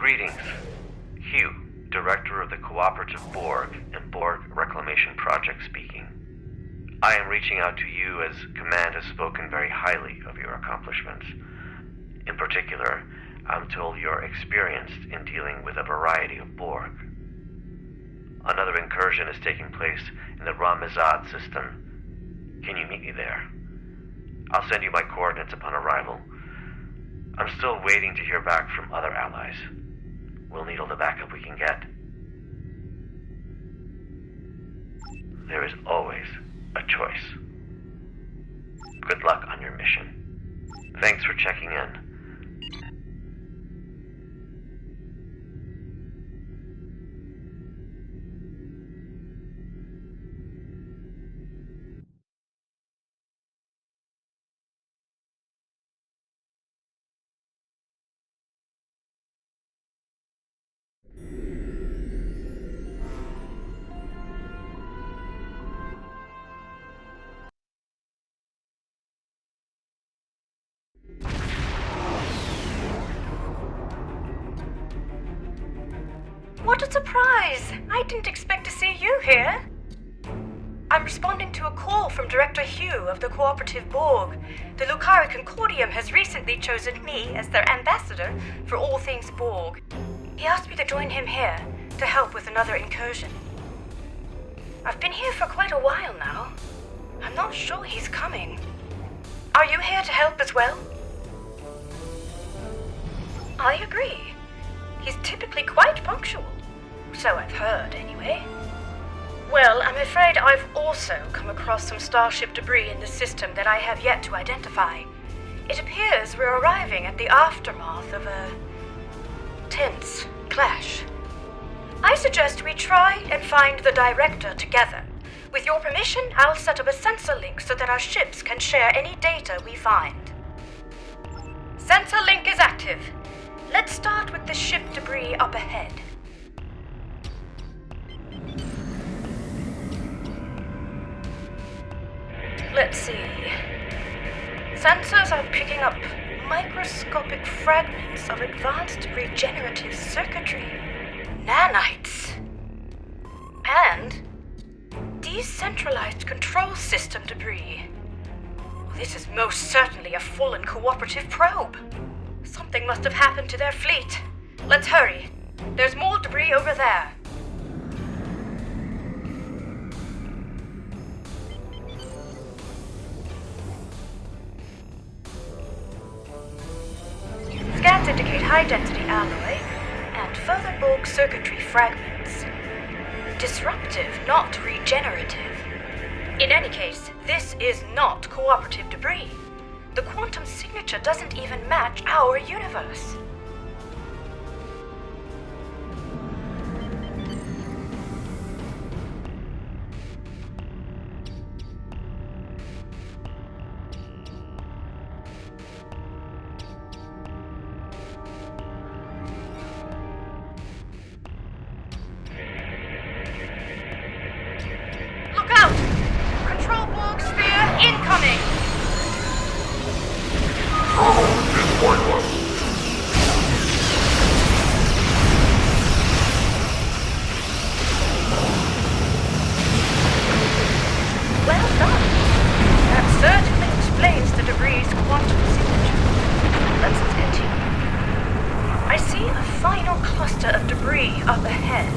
Greetings. Hugh, Director of the Cooperative Borg and Borg Reclamation Project speaking. I am reaching out to you as Command has spoken very highly of your accomplishments. In particular, I'm told you're experienced in dealing with a variety of Borg. Another incursion is taking place in the Ramazad system. Can you meet me there? I'll send you my coordinates upon arrival. I'm still waiting to hear back from other allies. We'll need all the backup we can get. There is always a choice. Good luck on your mission. Thanks for checking in. What a surprise! I didn't expect to see you here. I'm responding to a call from Director Hugh of the Cooperative Borg. The Lucari Concordium has recently chosen me as their ambassador for all things Borg. He asked me to join him here to help with another incursion. I've been here for quite a while now. I'm not sure he's coming. Are you here to help as well? I agree. He's typically quite punctual. So I've heard, anyway. Well, I'm afraid I've also come across some starship debris in the system that I have yet to identify. It appears we're arriving at the aftermath of a tense clash. I suggest we try and find the director together. With your permission, I'll set up a sensor link so that our ships can share any data we find. Sensor link is active. Let's start with the ship debris up ahead. Let's see. Sensors are picking up microscopic fragments of advanced regenerative circuitry, nanites, and decentralized control system debris. This is most certainly a fallen cooperative probe. Something must have happened to their fleet. Let's hurry. There's more debris over there. Scans indicate high-density alloy and further Borg circuitry fragments. Disruptive, not regenerative. In any case, this is not cooperative debris. The quantum signature doesn't even match our universe. Look out! Control Borg sphere incoming! Well done. That certainly explains the debris' quantum signature. Let's continue. I see a final cluster of debris up ahead.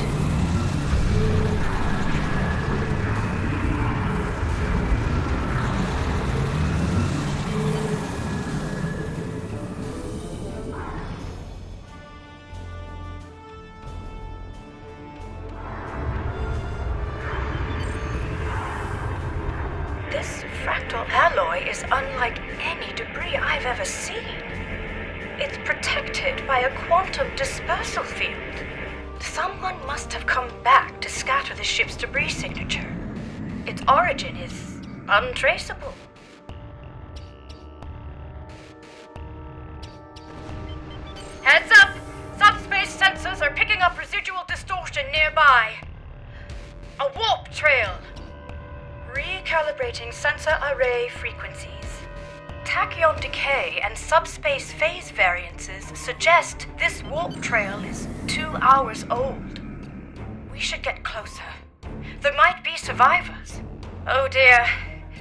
This fractal alloy is unlike any debris I've ever seen. It's protected by a quantum dispersal field. Someone must have come back to scatter the ship's debris signature. Its origin is untraceable. Heads up! Subspace sensors are picking up residual distortion nearby. A warp trail! Recalibrating sensor array frequencies. tachyon decay and subspace phase variances suggest this warp trail is 2 hours old. We should get closer. There might be survivors. Oh dear.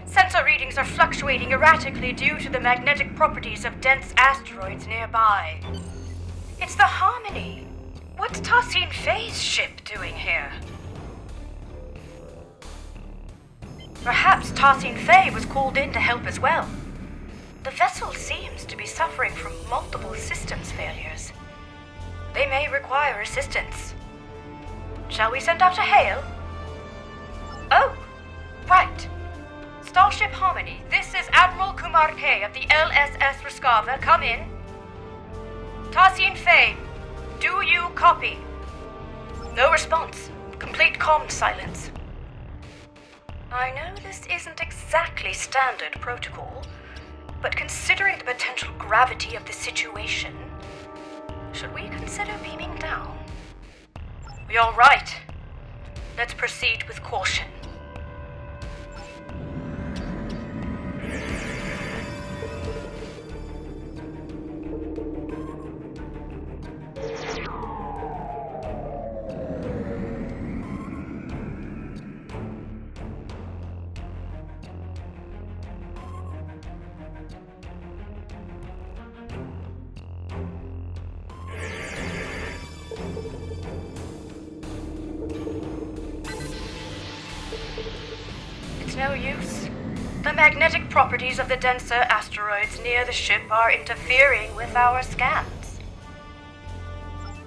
Sensor readings are fluctuating erratically due to the magnetic properties of dense asteroids nearby. It's the Harmony. What's Tassine Faye's ship doing here? Perhaps Tassine Faye was called in to help as well. The vessel seems to be suffering from multiple systems failures. They may require assistance. Shall we send out a hail? Oh, right. Starship Harmony, this is Admiral Kumar K of the LSS Raskava. Come in. Tassine Faye, do you copy? No response. Complete comm silence. I know this isn't exactly standard protocol, but considering the potential gravity of the situation, should we consider beaming down? You're right. Let's proceed with caution. No use. The magnetic properties of the denser asteroids near the ship are interfering with our scans.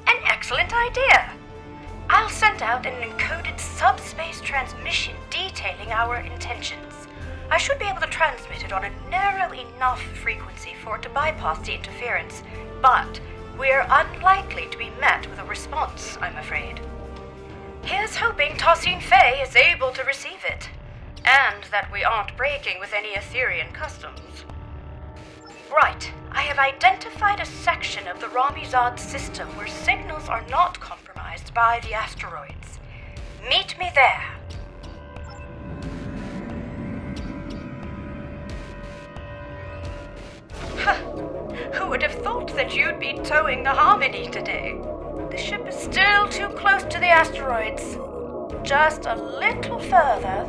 An excellent idea. I'll send out an encoded subspace transmission detailing our intentions. I should be able to transmit it on a narrow enough frequency for it to bypass the interference, but we're unlikely to be met with a response, I'm afraid. Here's hoping Tassine Faye is able to receive it. And that we aren't breaking with any Etherian customs. Right, I have identified a section of the Ramizad system where signals are not compromised by the asteroids. Meet me there. Who would have thought that you'd be towing the Harmony today? The ship is still too close to the asteroids. Just a little further.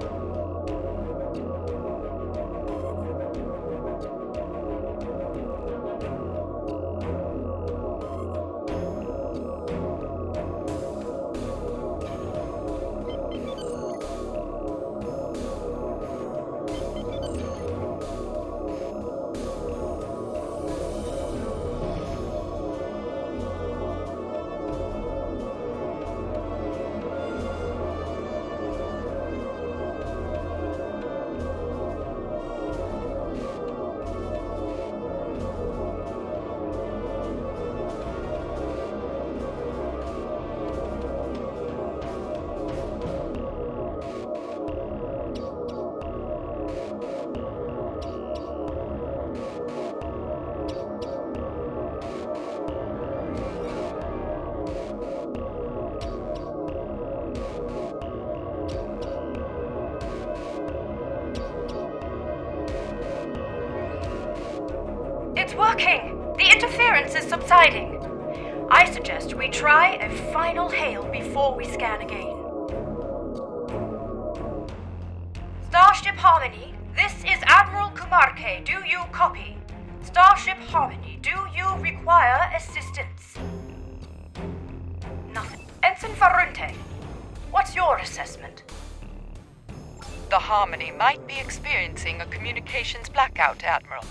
It's working! The interference is subsiding. I suggest we try a final hail before we scan again. Starship Harmony, this is Admiral Kumarke. Do you copy? Starship Harmony, do you require assistance? Nothing. Ensign Farunte, what's your assessment? The Harmony might be experiencing a communications blackout, Admiral.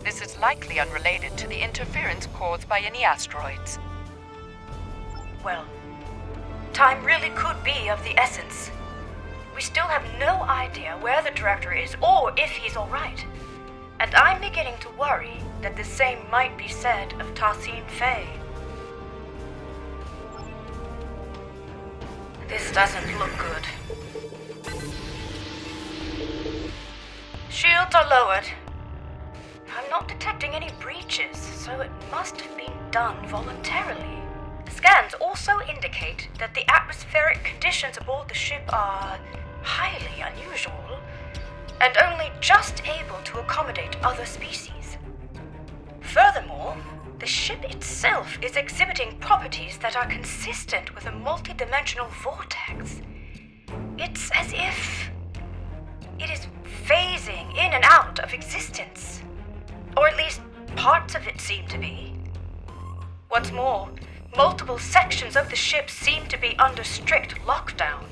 This is likely unrelated to the interference caused by any asteroids. Well, time really could be of the essence. We still have no idea where the director is or if he's all right. And I'm beginning to worry that the same might be said of Tassine Faye. This doesn't look good. Shields are lowered. I'm not detecting any breaches, so it must have been done voluntarily. Scans also indicate that the atmospheric conditions aboard the ship are highly unusual, and only just able to accommodate other species. Furthermore, the ship itself is exhibiting properties that are consistent with a multidimensional vortex. It's as if it is phasing in and out of existence. Or at least parts of it seem to be. What's more, multiple sections of the ship seem to be under strict lockdown.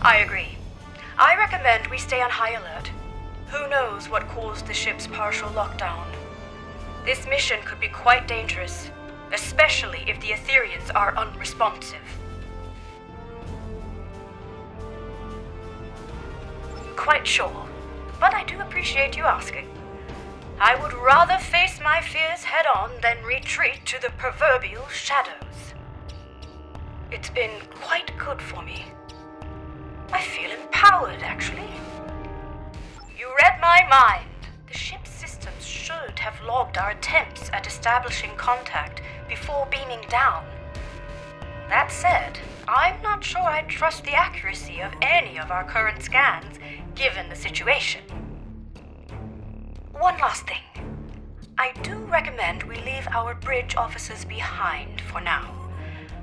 I agree. I recommend we stay on high alert. Who knows what caused the ship's partial lockdown? This mission could be quite dangerous, especially if the Etherians are unresponsive. Quite sure, but I do appreciate you asking. I would rather face my fears head-on than retreat to the proverbial shadows. It's been quite good for me. I feel empowered, actually. You read my mind. The ship's systems should have logged our attempts at establishing contact before beaming down. That said, I'm not sure I trust the accuracy of any of our current scans, given the situation. One last thing. I do recommend we leave our bridge officers behind for now.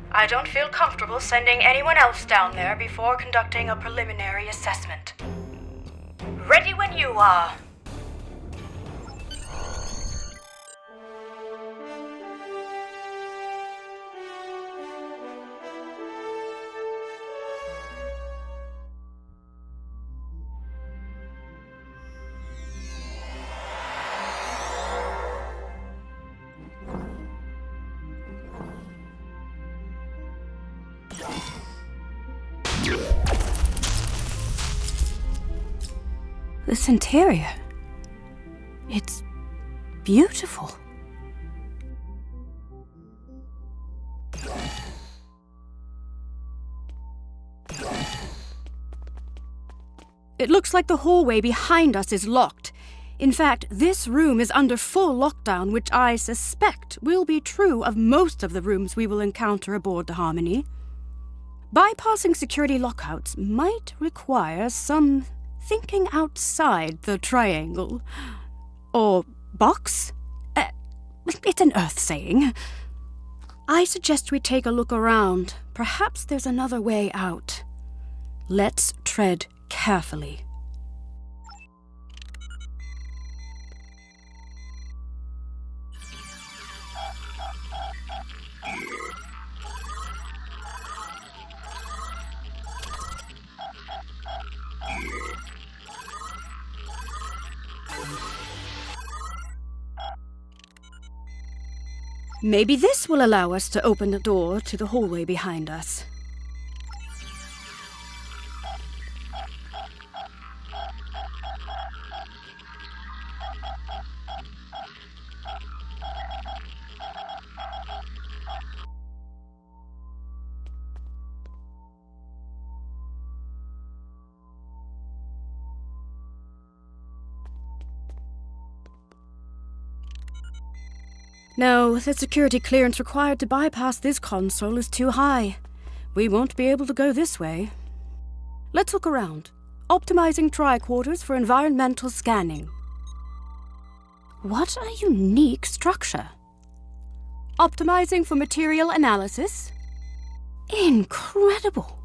I don't feel comfortable sending anyone else down there before conducting a preliminary assessment. Ready when you are. This interior, it's beautiful. It looks like the hallway behind us is locked. In fact, this room is under full lockdown, which I suspect will be true of most of the rooms we will encounter aboard the Harmony. Bypassing security lockouts might require some thinking outside the triangle. Or box? It's an Earth saying. I suggest we take a look around. Perhaps there's another way out. Let's tread carefully. Maybe this will allow us to open the door to the hallway behind us. No, the security clearance required to bypass this console is too high. We won't be able to go this way. Let's look around. Optimizing tricorders for environmental scanning. What a unique structure. Optimizing for material analysis. Incredible.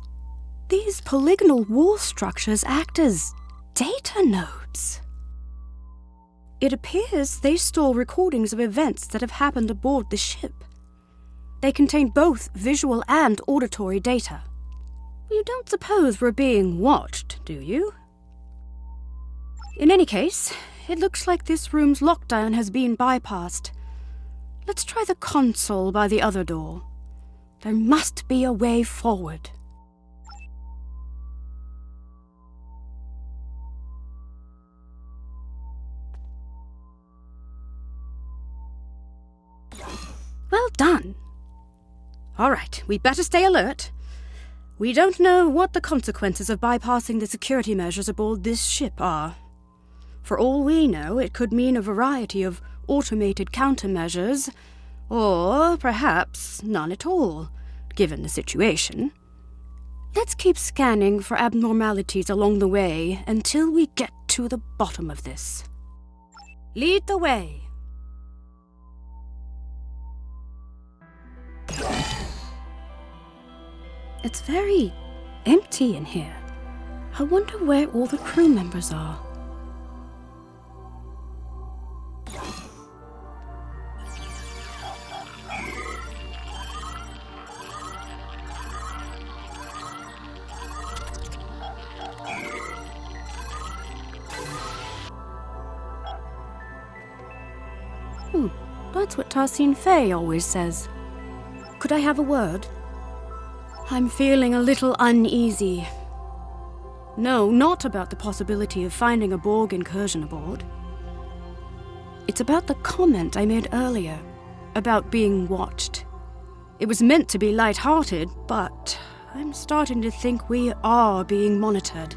These polygonal wall structures act as data nodes. It appears they store recordings of events that have happened aboard the ship. They contain both visual and auditory data. You don't suppose we're being watched, do you? In any case, it looks like this room's lockdown has been bypassed. Let's try the console by the other door. There must be a way forward. Well done. All right, we'd better stay alert. We don't know what the consequences of bypassing the security measures aboard this ship are. For all we know, it could mean a variety of automated countermeasures, or perhaps none at all, given the situation. Let's keep scanning for abnormalities along the way until we get to the bottom of this. Lead the way. It's very empty in here. I wonder where all the crew members are. That's what Tarsine Fay always says. Could I have a word? I'm feeling a little uneasy. No, not about the possibility of finding a Borg incursion aboard. It's about the comment I made earlier, about being watched. It was meant to be light-hearted, but I'm starting to think we are being monitored.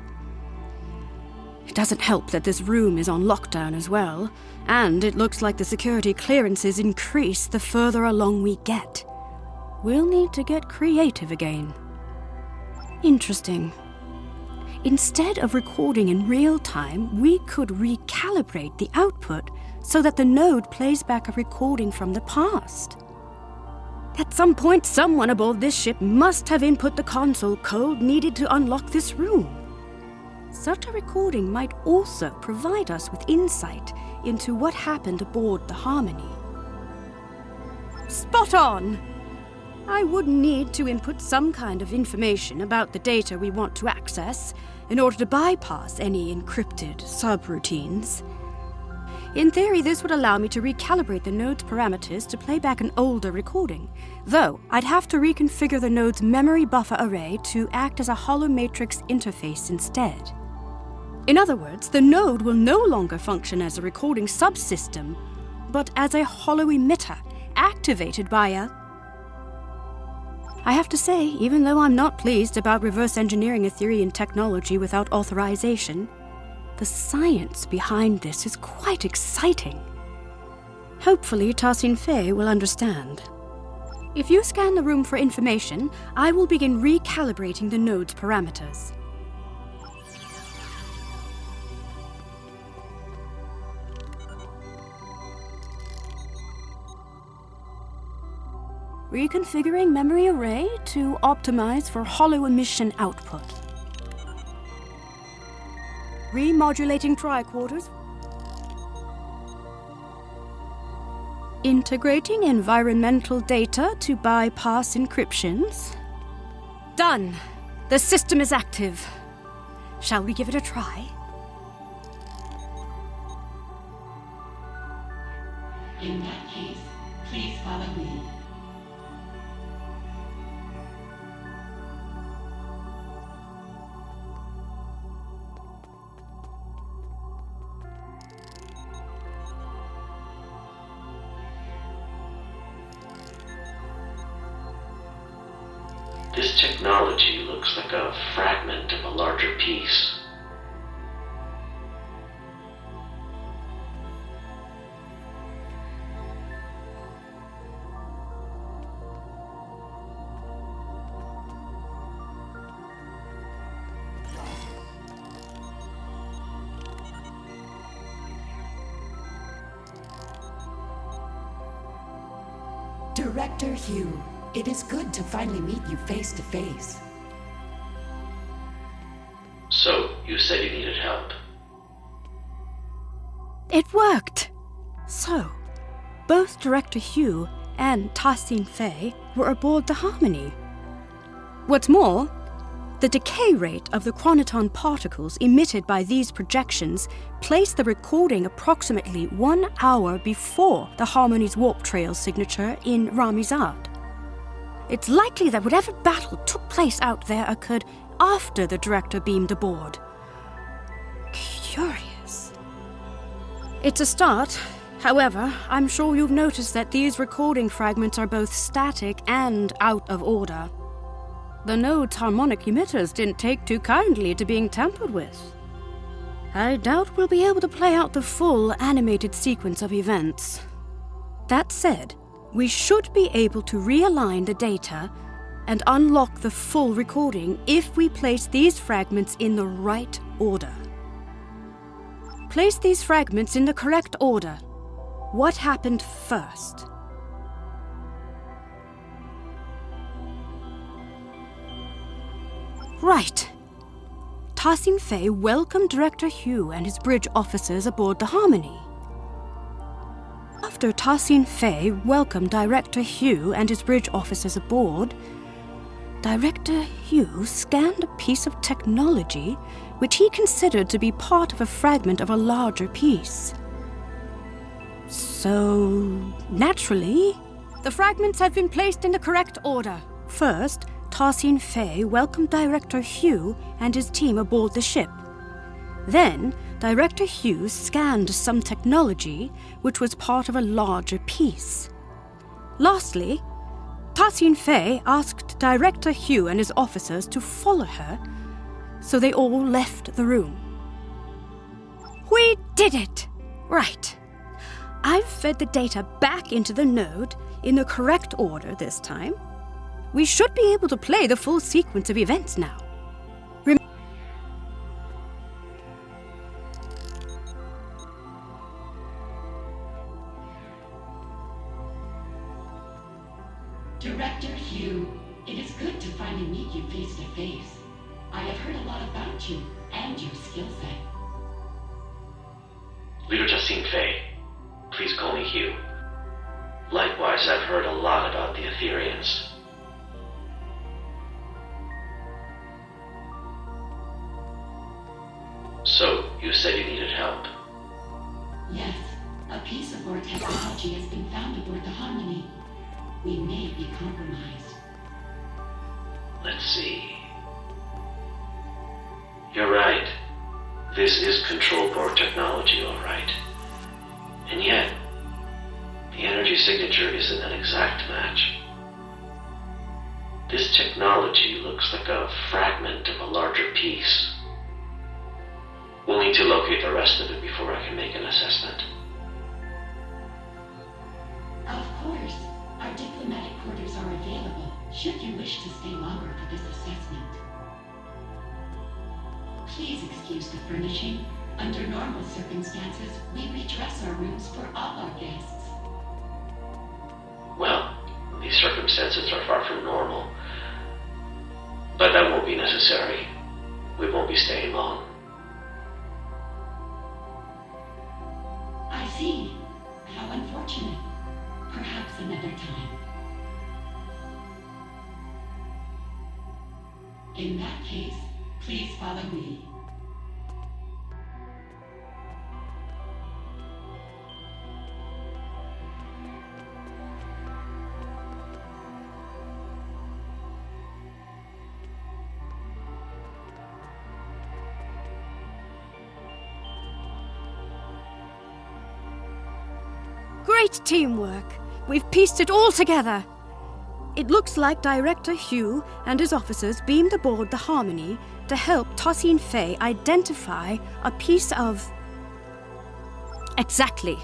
It doesn't help that this room is on lockdown as well, and it looks like the security clearances increase the further along we get. We'll need to get creative again. Interesting. Instead of recording in real time, we could recalibrate the output so that the node plays back a recording from the past. At some point, someone aboard this ship must have input the console code needed to unlock this room. Such a recording might also provide us with insight into what happened aboard the Harmony. Spot on! I would need to input some kind of information about the data we want to access in order to bypass any encrypted subroutines. In theory, this would allow me to recalibrate the node's parameters to play back an older recording, though I'd have to reconfigure the node's memory buffer array to act as a hollow matrix interface instead. In other words, the node will no longer function as a recording subsystem, but as a hollow emitter activated by a... I have to say, even though I'm not pleased about reverse engineering a theory in technology without authorization, the science behind this is quite exciting. Hopefully, Tarsine Fay will understand. If you scan the room for information, I will begin recalibrating the node's parameters. Reconfiguring memory array to optimize for hollow emission output. Remodulating tricorders. Integrating environmental data to bypass encryptions. Done! The system is active. Shall we give it a try? In that case, please follow me. This technology looks like a fragment of a larger piece. Director Hugh, it is good to finally meet you face to face. So, you said you needed help. It worked! So, both Director Hugh and Tarsine Fay were aboard the Harmony. What's more, the decay rate of the chronoton particles emitted by these projections placed the recording approximately 1 hour before the Harmony's warp trail signature in Ramizad. It's likely that whatever battle took place out there occurred after the director beamed aboard. Curious. It's a start. However, I'm sure you've noticed that these recording fragments are both static and out of order. The node's harmonic emitters didn't take too kindly to being tampered with. I doubt we'll be able to play out the full animated sequence of events. That said, we should be able to realign the data and unlock the full recording if we place these fragments in the right order. Place these fragments in the correct order. What happened first? Right. Tassin Fei welcomed Director Hugh and his bridge officers aboard the Harmony. After Tassin Fei welcomed Director Hugh and his bridge officers aboard, Director Hugh scanned a piece of technology which he considered to be part of a fragment of a larger piece. So, naturally, the fragments have been placed in the correct order. First, Tassin Fei welcomed Director Hugh and his team aboard the ship. Then, Director Hugh scanned some technology which was part of a larger piece. Lastly, Tassin Fei asked Director Hugh and his officers to follow her, so they all left the room. We did it! Right. I've fed the data back into the node in the correct order this time. We should be able to play the full sequence of events now. Director Hugh, it is good to finally meet you face to face. I have heard a lot about you and your skill set. Leader Tassin Fei, please call me Hugh. Likewise, I've heard a lot about the Etherians. So, you said you needed help. Yes, a piece of our technology has been found aboard the Harmony. We may be compromised. Let's see. You're right. This is control board technology, all right. And yet, the energy signature isn't an exact match. This technology looks like a fragment of a larger piece. We'll need to locate the rest of it before I can make an assessment. Of course, our diplomatic quarters are available should you wish to stay longer for this assessment. Please excuse the furnishing. Under normal circumstances, we redress our rooms for all our guests. Well, these circumstances are far from normal. But that won't be necessary. We won't be staying long. I see. How unfortunate. Perhaps another time. In that case, please follow me. Great teamwork! We've pieced it all together! It looks like Director Hugh and his officers beamed aboard the Harmony to help Tassin Fei identify a piece of... Exactly.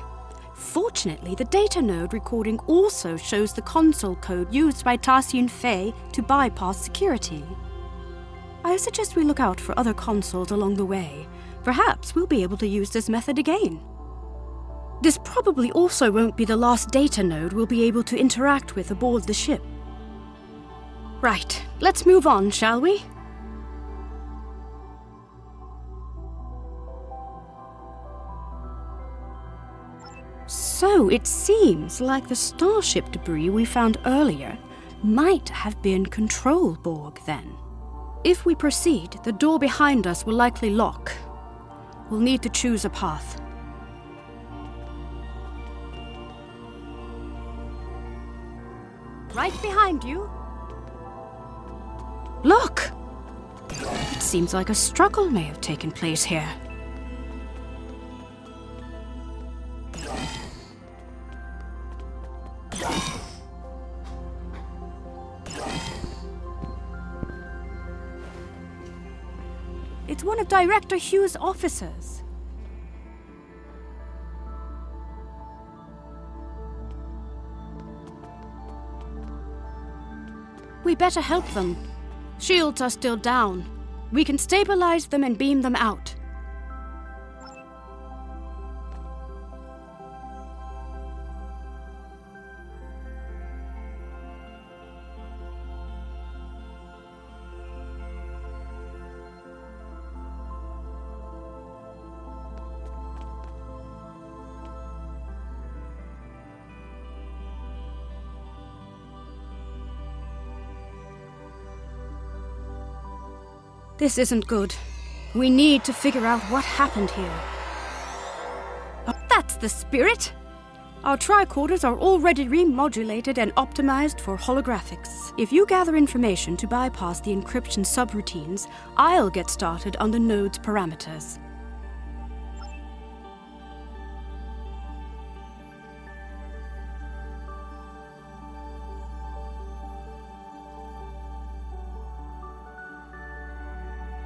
Fortunately, the data node recording also shows the console code used by Tassin Fei to bypass security. I suggest we look out for other consoles along the way. Perhaps we'll be able to use this method again. This probably also won't be the last data node we'll be able to interact with aboard the ship. Right, let's move on, shall we? So it seems like the starship debris we found earlier might have been control Borg then. If we proceed, the door behind us will likely lock. We'll need to choose a path. Right behind you. Look! It seems like a struggle may have taken place here. It's one of Director Hugh's officers. we better help them. Shields are still down. We can stabilize them and beam them out. This isn't good. We need to figure out what happened here. Oh, that's the spirit! Our tricorders are already remodulated and optimized for holographics. If you gather information to bypass the encryption subroutines, I'll get started on the node's parameters.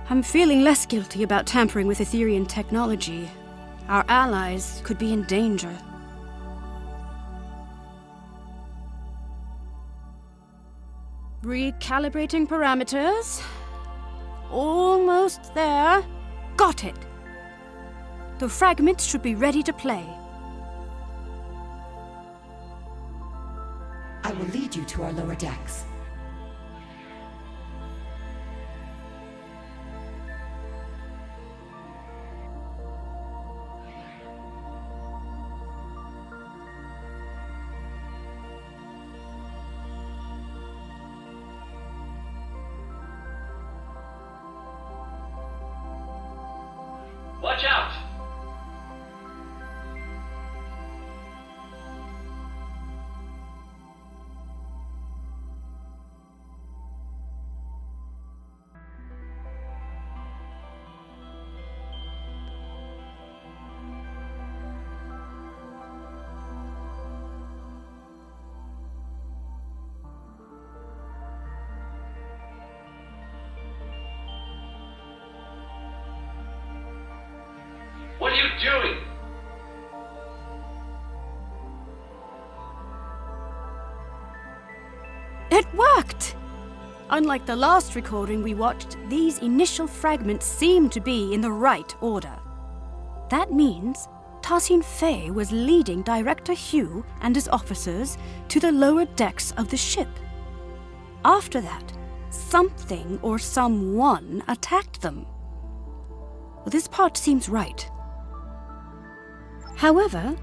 I'm feeling less guilty about tampering with Etherian technology. Our allies could be in danger. Recalibrating parameters. Almost there. Got it. The fragments should be ready to play. I will lead you to our lower decks. Watch out! What are you doing? It worked! Unlike the last recording we watched, these initial fragments seem to be in the right order. That means Tassin Fei was leading Director Hugh and his officers to the lower decks of the ship. After that, something or someone attacked them. Well, this part seems right. However,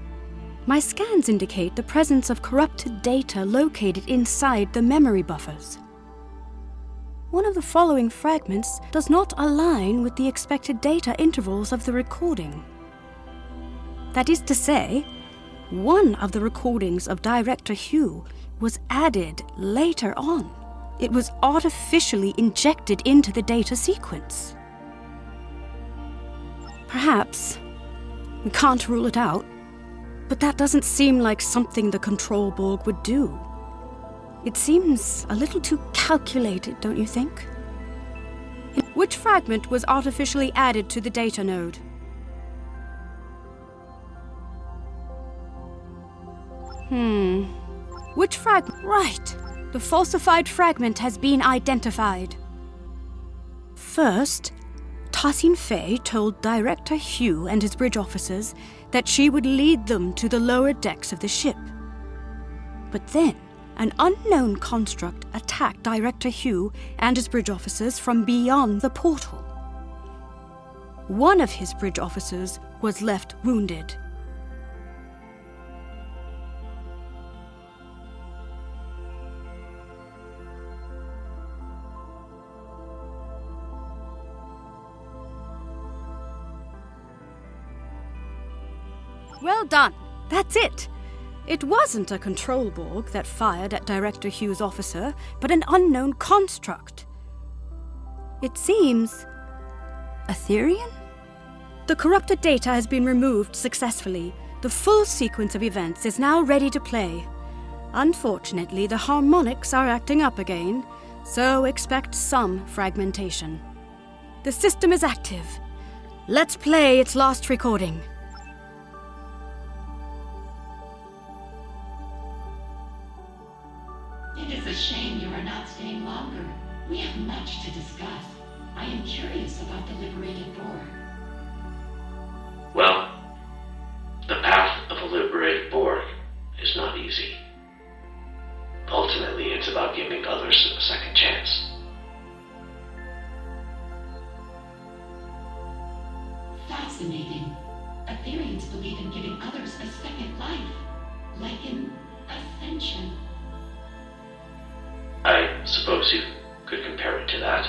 my scans indicate the presence of corrupted data located inside the memory buffers. One of the following fragments does not align with the expected data intervals of the recording. That is to say, one of the recordings of Director Hugh was added later on. It was artificially injected into the data sequence. Perhaps. We can't rule it out, but that doesn't seem like something the Control Borg would do. It seems a little too calculated, don't you think? Which fragment was artificially added to the data node? Which fragment? Right! The falsified fragment has been identified. First, Tassin Fei told Director Hugh and his bridge officers that she would lead them to the lower decks of the ship. But then, an unknown construct attacked Director Hugh and his bridge officers from beyond the portal. One of his bridge officers was left wounded. Well done. That's it. It wasn't a Control Borg that fired at Director Hugh's officer, but an unknown construct. It seems Etherian? The corrupted data has been removed successfully. The full sequence of events is now ready to play. Unfortunately, the harmonics are acting up again, so expect some fragmentation. The system is active. Let's play its last recording. It is a shame you are not staying longer. fascinating. Aetherians believe in giving others a second life, like in ascension. I suppose you could compare it to that.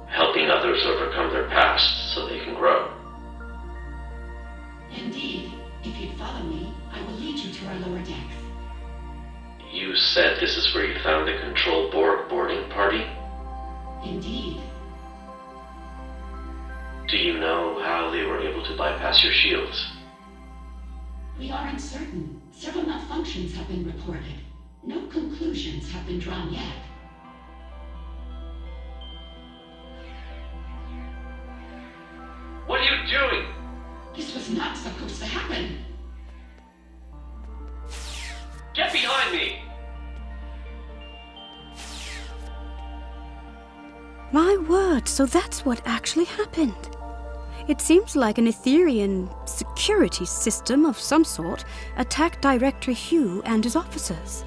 Helping others overcome their past so they can grow. Indeed, if you'd follow me, I will lead you to our lower decks. You said this is where you found the Control Borg boarding party? Indeed. Do you know how they were able to bypass your shields? We are uncertain. Several malfunctions have been reported. No conclusions have been drawn yet. What are you doing? This was not supposed to happen. Get behind me! My word, so that's what actually happened. It seems like an Aetherian security system of some sort attacked Director Hugh and his officers.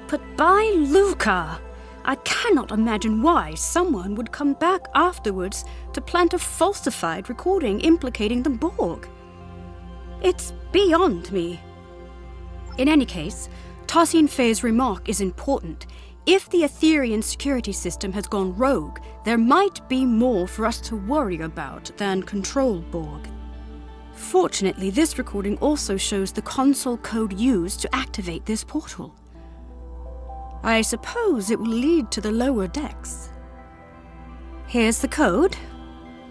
But by Luca, I cannot imagine why someone would come back afterwards to plant a falsified recording implicating the Borg. It's beyond me. In any case, Tarsine Faye's remark is important. If the Aetherian security system has gone rogue, there might be more for us to worry about than Control Borg. Fortunately, this recording also shows the console code used to activate this portal. I suppose it will lead to the lower decks. Here's the code.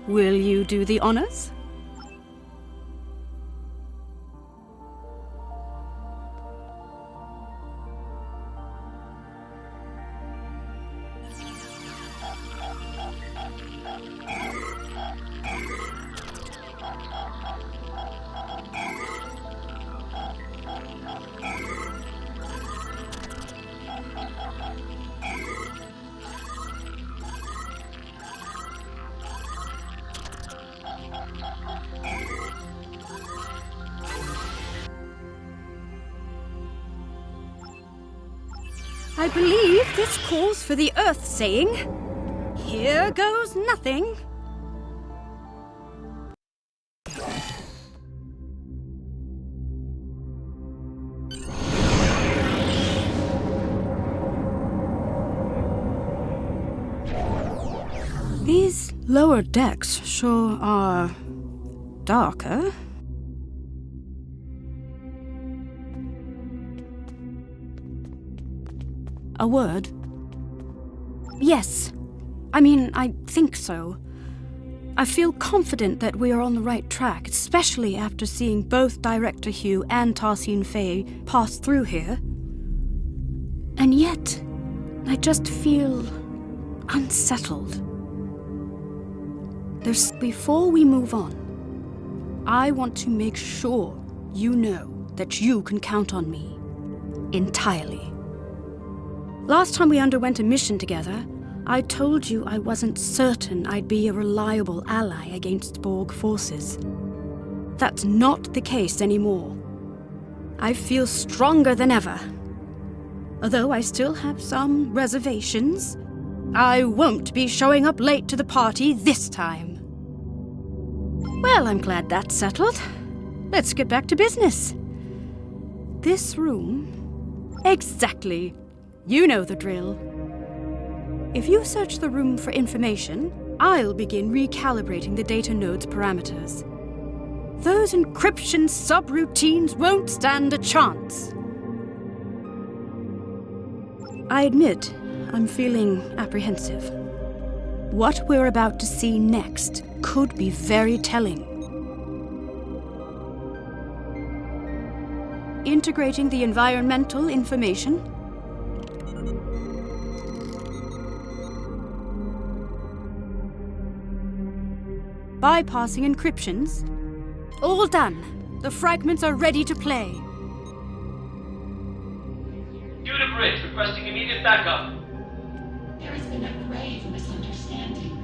Will you do the honors? I believe this calls for the Earth saying, "Here goes nothing." These lower decks sure are darker. A word? Yes. I think so. I feel confident that we are on the right track, especially after seeing both Director Hugh and Tarsine Faye pass through here. And yet, I just feel unsettled. Before we move on, I want to make sure you know that you can count on me entirely. Last time we underwent a mission together, I told you I wasn't certain I'd be a reliable ally against Borg forces. That's not the case anymore. I feel stronger than ever. Although I still have some reservations, I won't be showing up late to the party this time. Well, I'm glad that's settled. Let's get back to business. This room? Exactly. You know the drill. If you search the room for information, I'll begin recalibrating the data node's parameters. Those encryption subroutines won't stand a chance. I admit, I'm feeling apprehensive. What we're about to see next could be very telling. Integrating the environmental information. Bypassing encryptions. All done. The fragments are ready to play. Due to bridge, requesting immediate backup. There has been a grave misunderstanding.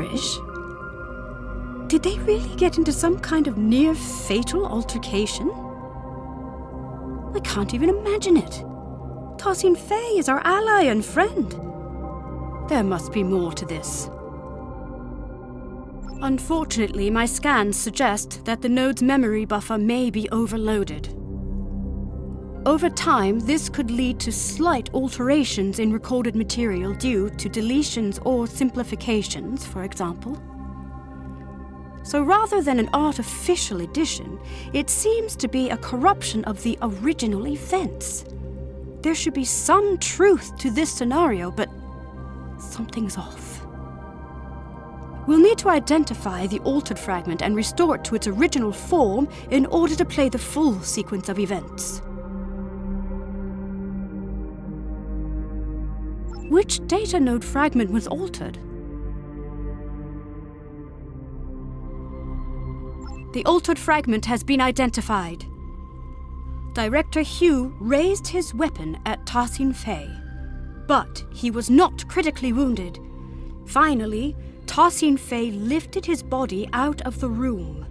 perish? Did they really get into some kind of near-fatal altercation? I can't even imagine it. Tosin Fei is our ally and friend. There must be more to this. Unfortunately, my scans suggest that the node's memory buffer may be overloaded. Over time, this could lead to slight alterations in recorded material due to deletions or simplifications, for example. So rather than an artificial addition, it seems to be a corruption of the original events. There should be some truth to this scenario, but something's off. We'll need to identify the altered fragment and restore it to its original form in order to play the full sequence of events. Which data node fragment was altered? The altered fragment has been identified. Director Hugh raised his weapon at Tosin Fei, but he was not critically wounded. Finally, Tosin Fei lifted his body out of the room.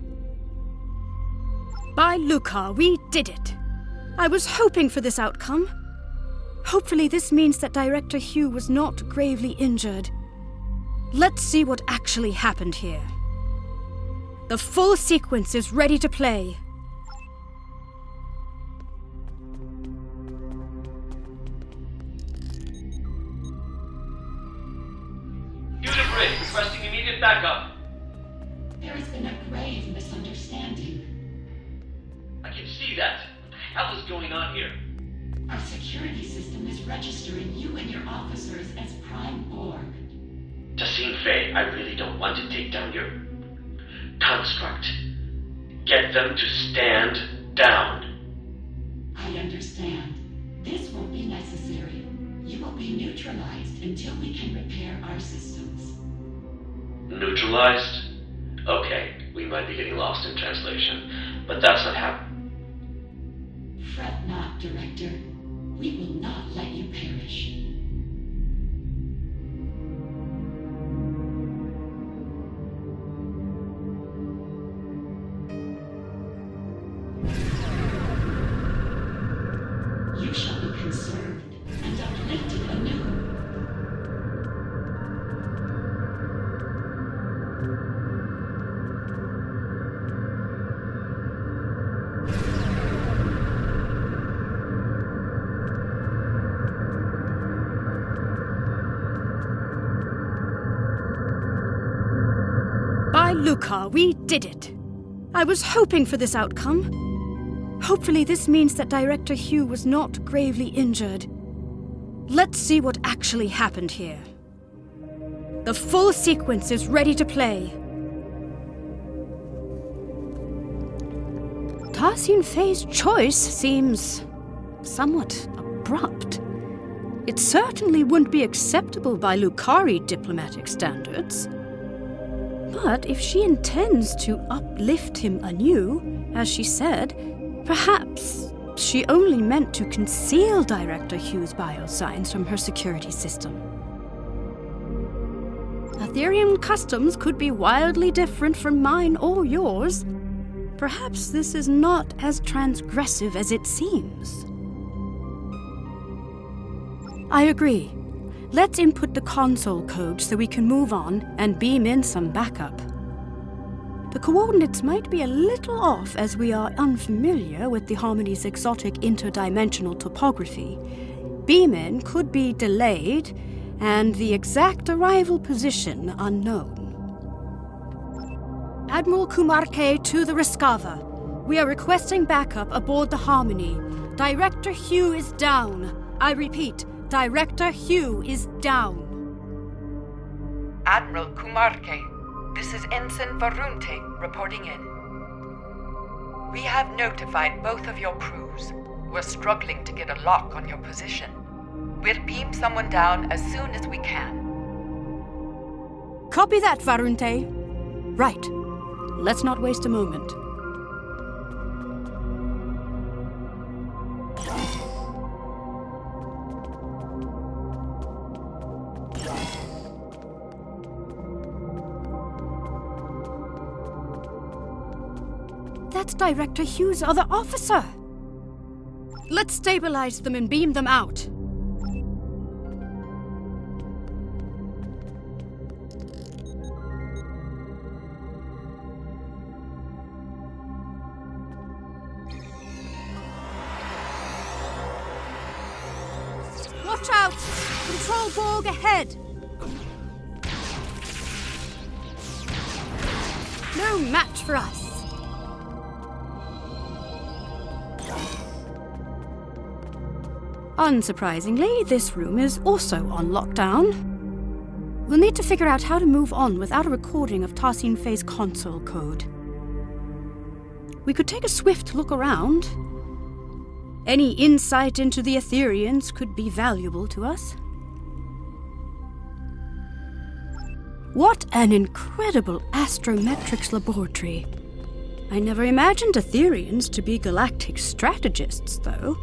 By Lucar, we did it! I was hoping for this outcome. Hopefully this means that Director Hugh was not gravely injured. Let's see what actually happened here. The full sequence is ready to play. Unit Bridge, requesting immediate backup. There has been a grave misunderstanding. I can see that. What the hell is going on here? Our security system is registering you and your officers as Prime Borg. Tosin Fei, I really don't want to take down your construct. Get them to stand down. I understand. This won't be necessary. You will be neutralized until we can repair our systems. Neutralized? Okay, we might be getting lost in translation, but that's not happening. Fret not, Director. We will not let you perish. You shall be conserved and uplifted anew. By Lucar, we did it! I was hoping for this outcome. Hopefully this means that Director Hugh was not gravely injured. Let's see what actually happened here. The full sequence is ready to play. Tosin Fei's choice seems somewhat abrupt. It certainly wouldn't be acceptable by Lucari diplomatic standards. But if she intends to uplift him anew, as she said, perhaps she only meant to conceal Director Hugh's biosigns from her security system. Aetherian customs could be wildly different from mine or yours. Perhaps this is not as transgressive as it seems. I agree. Let's input the console code so we can move on and beam in some backup. The coordinates might be a little off as we are unfamiliar with the Harmony's exotic interdimensional topography. Beam-in could be delayed, and the exact arrival position unknown. Admiral Kumarke to the Rescava. We are requesting backup aboard the Harmony. Director Hugh is down. I repeat, Director Hugh is down. Admiral Kumarke, this is Ensign Varunte reporting in. We have notified both of your crews. We're struggling to get a lock on your position. We'll beam someone down as soon as we can. Copy that, Varunte. Right. Let's not waste a moment. That's Director Hughes' other officer! Let's stabilize them and beam them out. Watch out! Control Borg ahead! No match for us. Unsurprisingly, this room is also on lockdown. We'll need to figure out how to move on without a recording of Tassine Fei's console code. We could take a swift look around. Any insight into the Etherians could be valuable to us. What an incredible astrometrics laboratory. I never imagined Etherians to be galactic strategists, though.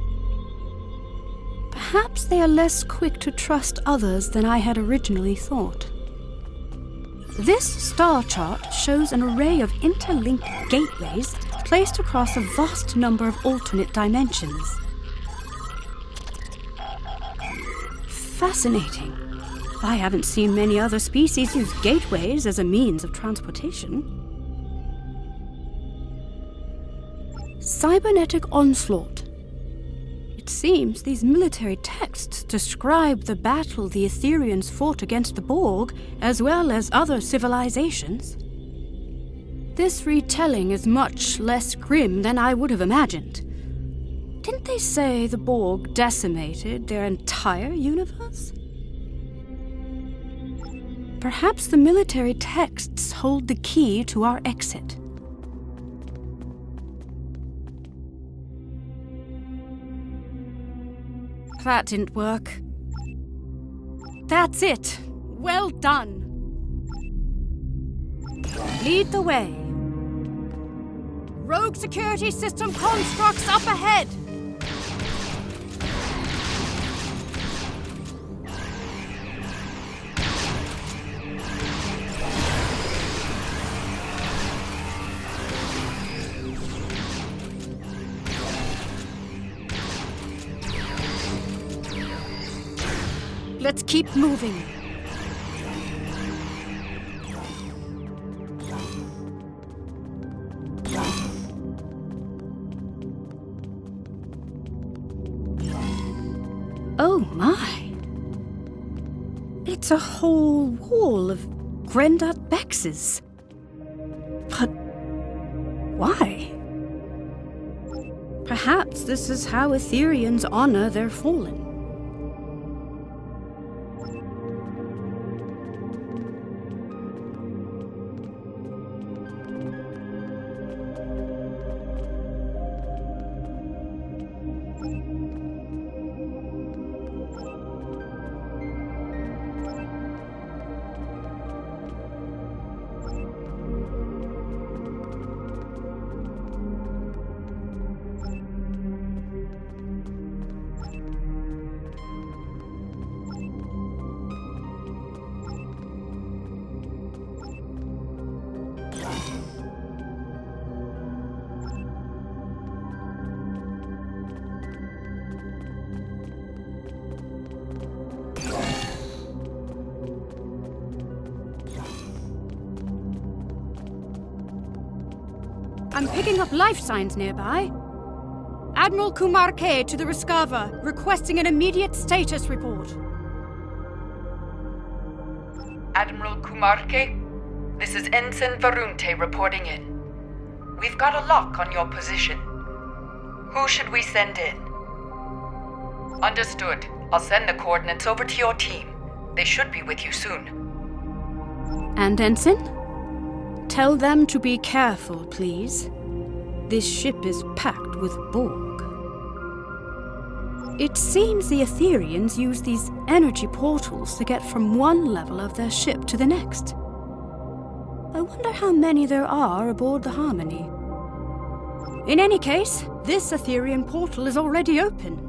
Perhaps they are less quick to trust others than I had originally thought. This star chart shows an array of interlinked gateways placed across a vast number of alternate dimensions. Fascinating. I haven't seen many other species use gateways as a means of transportation. Cybernetic onslaught. It seems these military texts describe the battle the Etherians fought against the Borg, as well as other civilizations. This retelling is much less grim than I would have imagined. Didn't they say the Borg decimated their entire universe? Perhaps the military texts hold the key to our exit. That didn't work. That's it. Well done. Lead the way. Rogue security system constructs up ahead. Let's keep moving. Oh my! It's a whole wall of Grendat Bexes. But why? Perhaps this is how Etherians honor their fallen. I'm picking up life signs nearby. Admiral Kumar K to the Rescava, requesting an immediate status report. Admiral Kumar K, this is Ensign Varunte reporting in. We've got a lock on your position. Who should we send in? Understood. I'll send the coordinates over to your team. They should be with you soon. And Ensign? Tell them to be careful, please. This ship is packed with Borg. It seems the Etherians use these energy portals to get from one level of their ship to the next. I wonder how many there are aboard the Harmony. In any case, this Etherian portal is already open.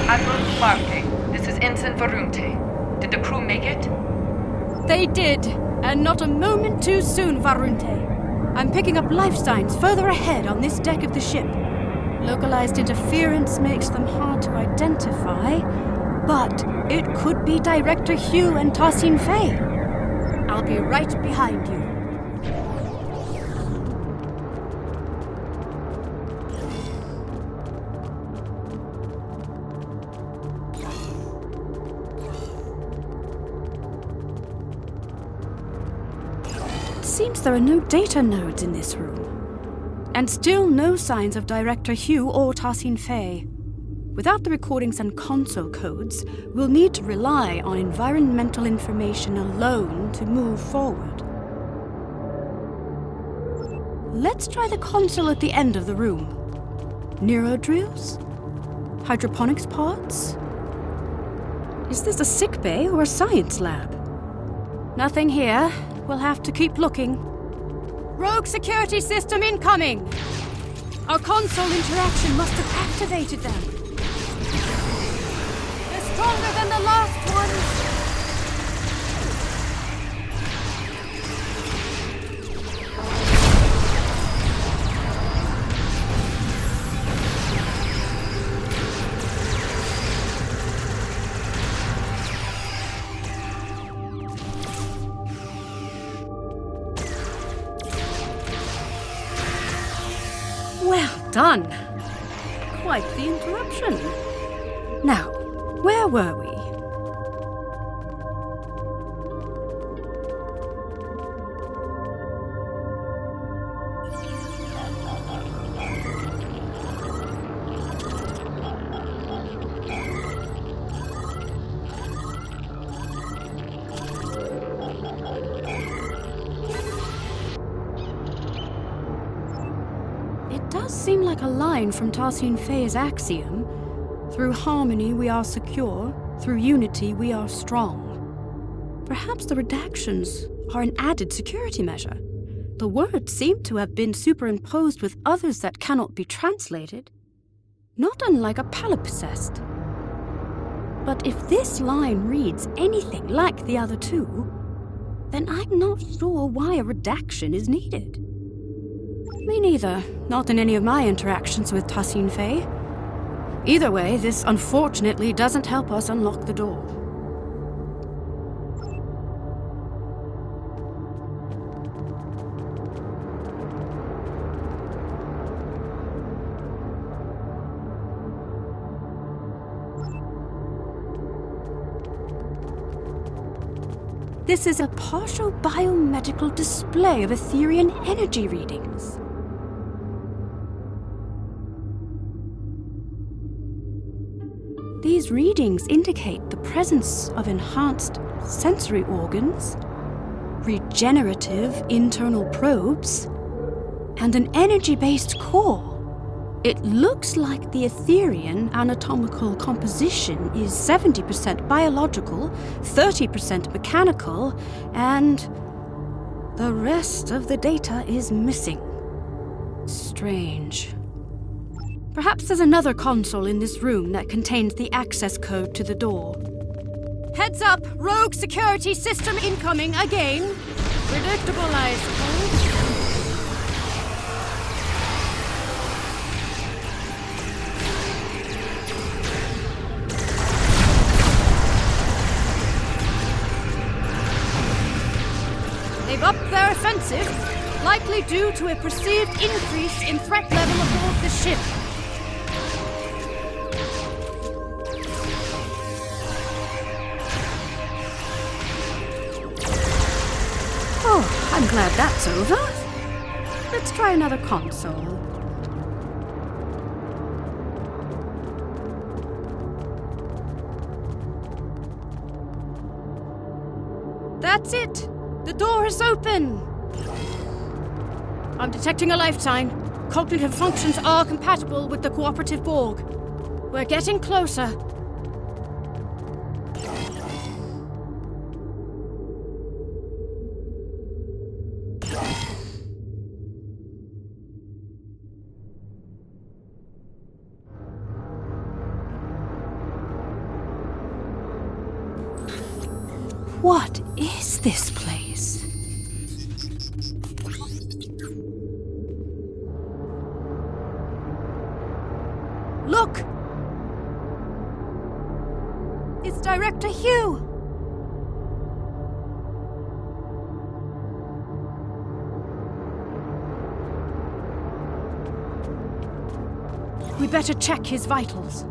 Admiral Duarte, this is Ensign Varunte. Did the crew make it? They did, and not a moment too soon, Varunte. I'm picking up life signs further ahead on this deck of the ship. Localized interference makes them hard to identify, but it could be Director Hugh and Tassin Fei. I'll be right behind you. Seems there are no data nodes in this room. And still no signs of Director Hugh or Tassin Fei. Without the recordings and console codes, we'll need to rely on environmental information alone to move forward. Let's try the console at the end of the room. Neurodrills? Hydroponics pods? Is this a sick bay or a science lab? Nothing here. We'll have to keep looking. Rogue security system incoming! Our console interaction must have activated them. They're stronger than the last ones! Well done. Quite the interruption. Now, where were we? It does seem like a line from Tassin Fei's Axiom. Through harmony we are secure, through unity we are strong. Perhaps the redactions are an added security measure. The words seem to have been superimposed with others that cannot be translated. Not unlike a palimpsest. But if this line reads anything like the other two, then I'm not sure why a redaction is needed. Me neither. Not in any of my interactions with Tassin Fei. Either way, this unfortunately doesn't help us unlock the door. This is a partial biomedical display of Etherian energy readings. These readings indicate the presence of enhanced sensory organs, regenerative internal probes, and an energy-based core. It looks like the Etherian anatomical composition is 70% biological, 30% mechanical, and the rest of the data is missing. Strange. Perhaps there's another console in this room that contains the access code to the door. Heads up! Rogue security system incoming again! Predictable, I suppose. They've upped their offensive, likely due to a perceived increase in threat level aboard the ship. Oh, I'm glad that's over. Let's try another console. That's it! The door is open! I'm detecting a life sign. Cognitive functions are compatible with the cooperative Borg. We're getting closer. What is this place? Look! It's Director Hugh! We better check his vitals.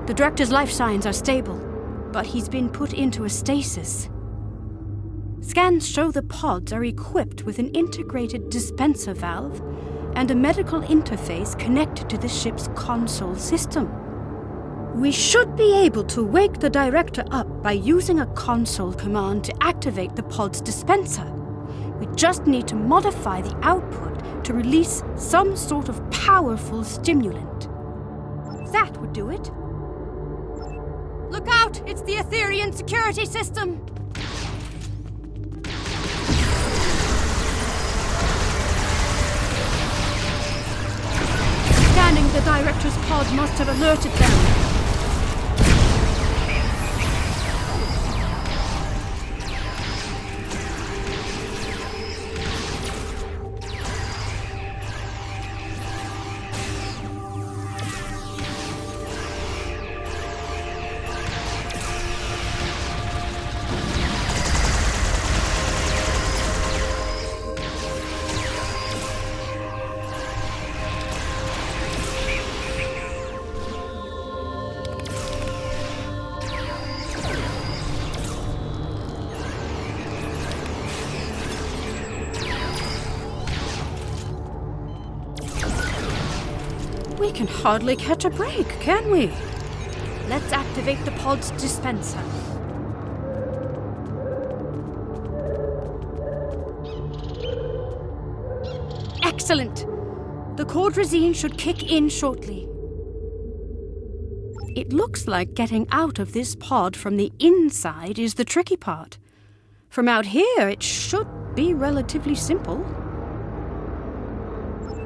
The Director's life signs are stable, but he's been put into a stasis. Scans show the pods are equipped with an integrated dispenser valve and a medical interface connected to the ship's console system. We should be able to wake the Director up by using a console command to activate the pod's dispenser. We just need to modify the output to release some sort of powerful stimulant. That would do it. Look out! It's the Etherean security system! Scanning the Director's pod must have alerted them. We can hardly catch a break, can we? Let's activate the pod's dispenser. Excellent! The cordrazine should kick in shortly. It looks like getting out of this pod from the inside is the tricky part. From out here, it should be relatively simple.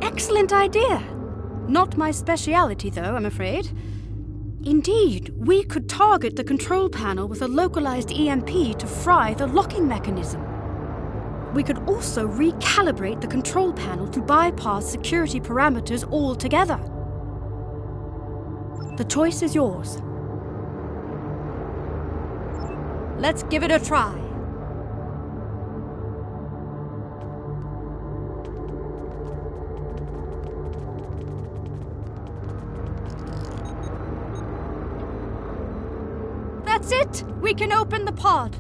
Excellent idea! Not my speciality, though, I'm afraid. Indeed, we could target the control panel with a localized EMP to fry the locking mechanism. We could also recalibrate the control panel to bypass security parameters altogether. The choice is yours. Let's give it a try. That's it! We can open the pod!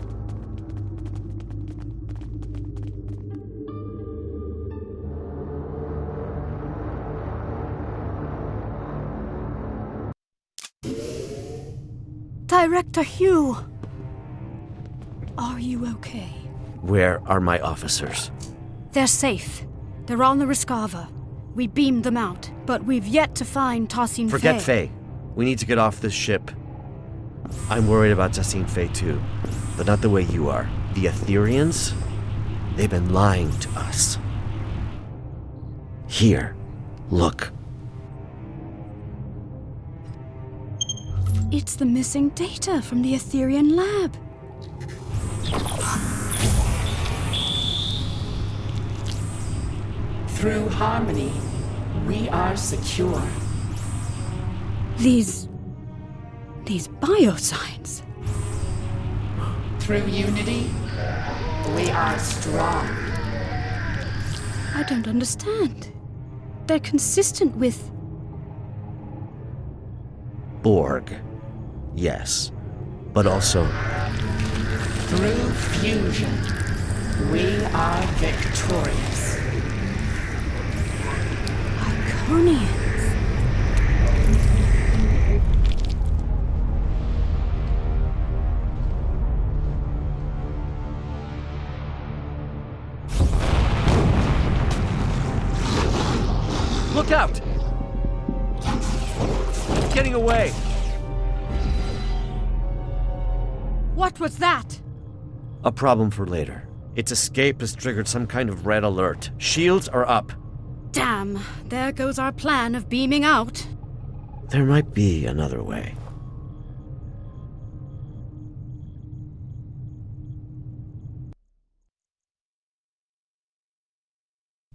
Director Hugh! Are you okay? Where are my officers? They're safe. They're on the Rescava. We beamed them out, but we've yet to find Tassin Fey. Forget Fey. We need to get off this ship. I'm worried about Tassin Fey too, but not the way you are. The Ethereans? They've been lying to us. Here, look. It's the missing data from the Etherean lab. Through harmony, we are secure. These biosigns. Through unity, we are strong. I don't understand. They're consistent with... Borg. Yes. But also... Through fusion, we are victorious. Iconians. Look out! It's getting away! What was that? A problem for later. Its escape has triggered some kind of red alert. Shields are up. Damn, there goes our plan of beaming out. There might be another way.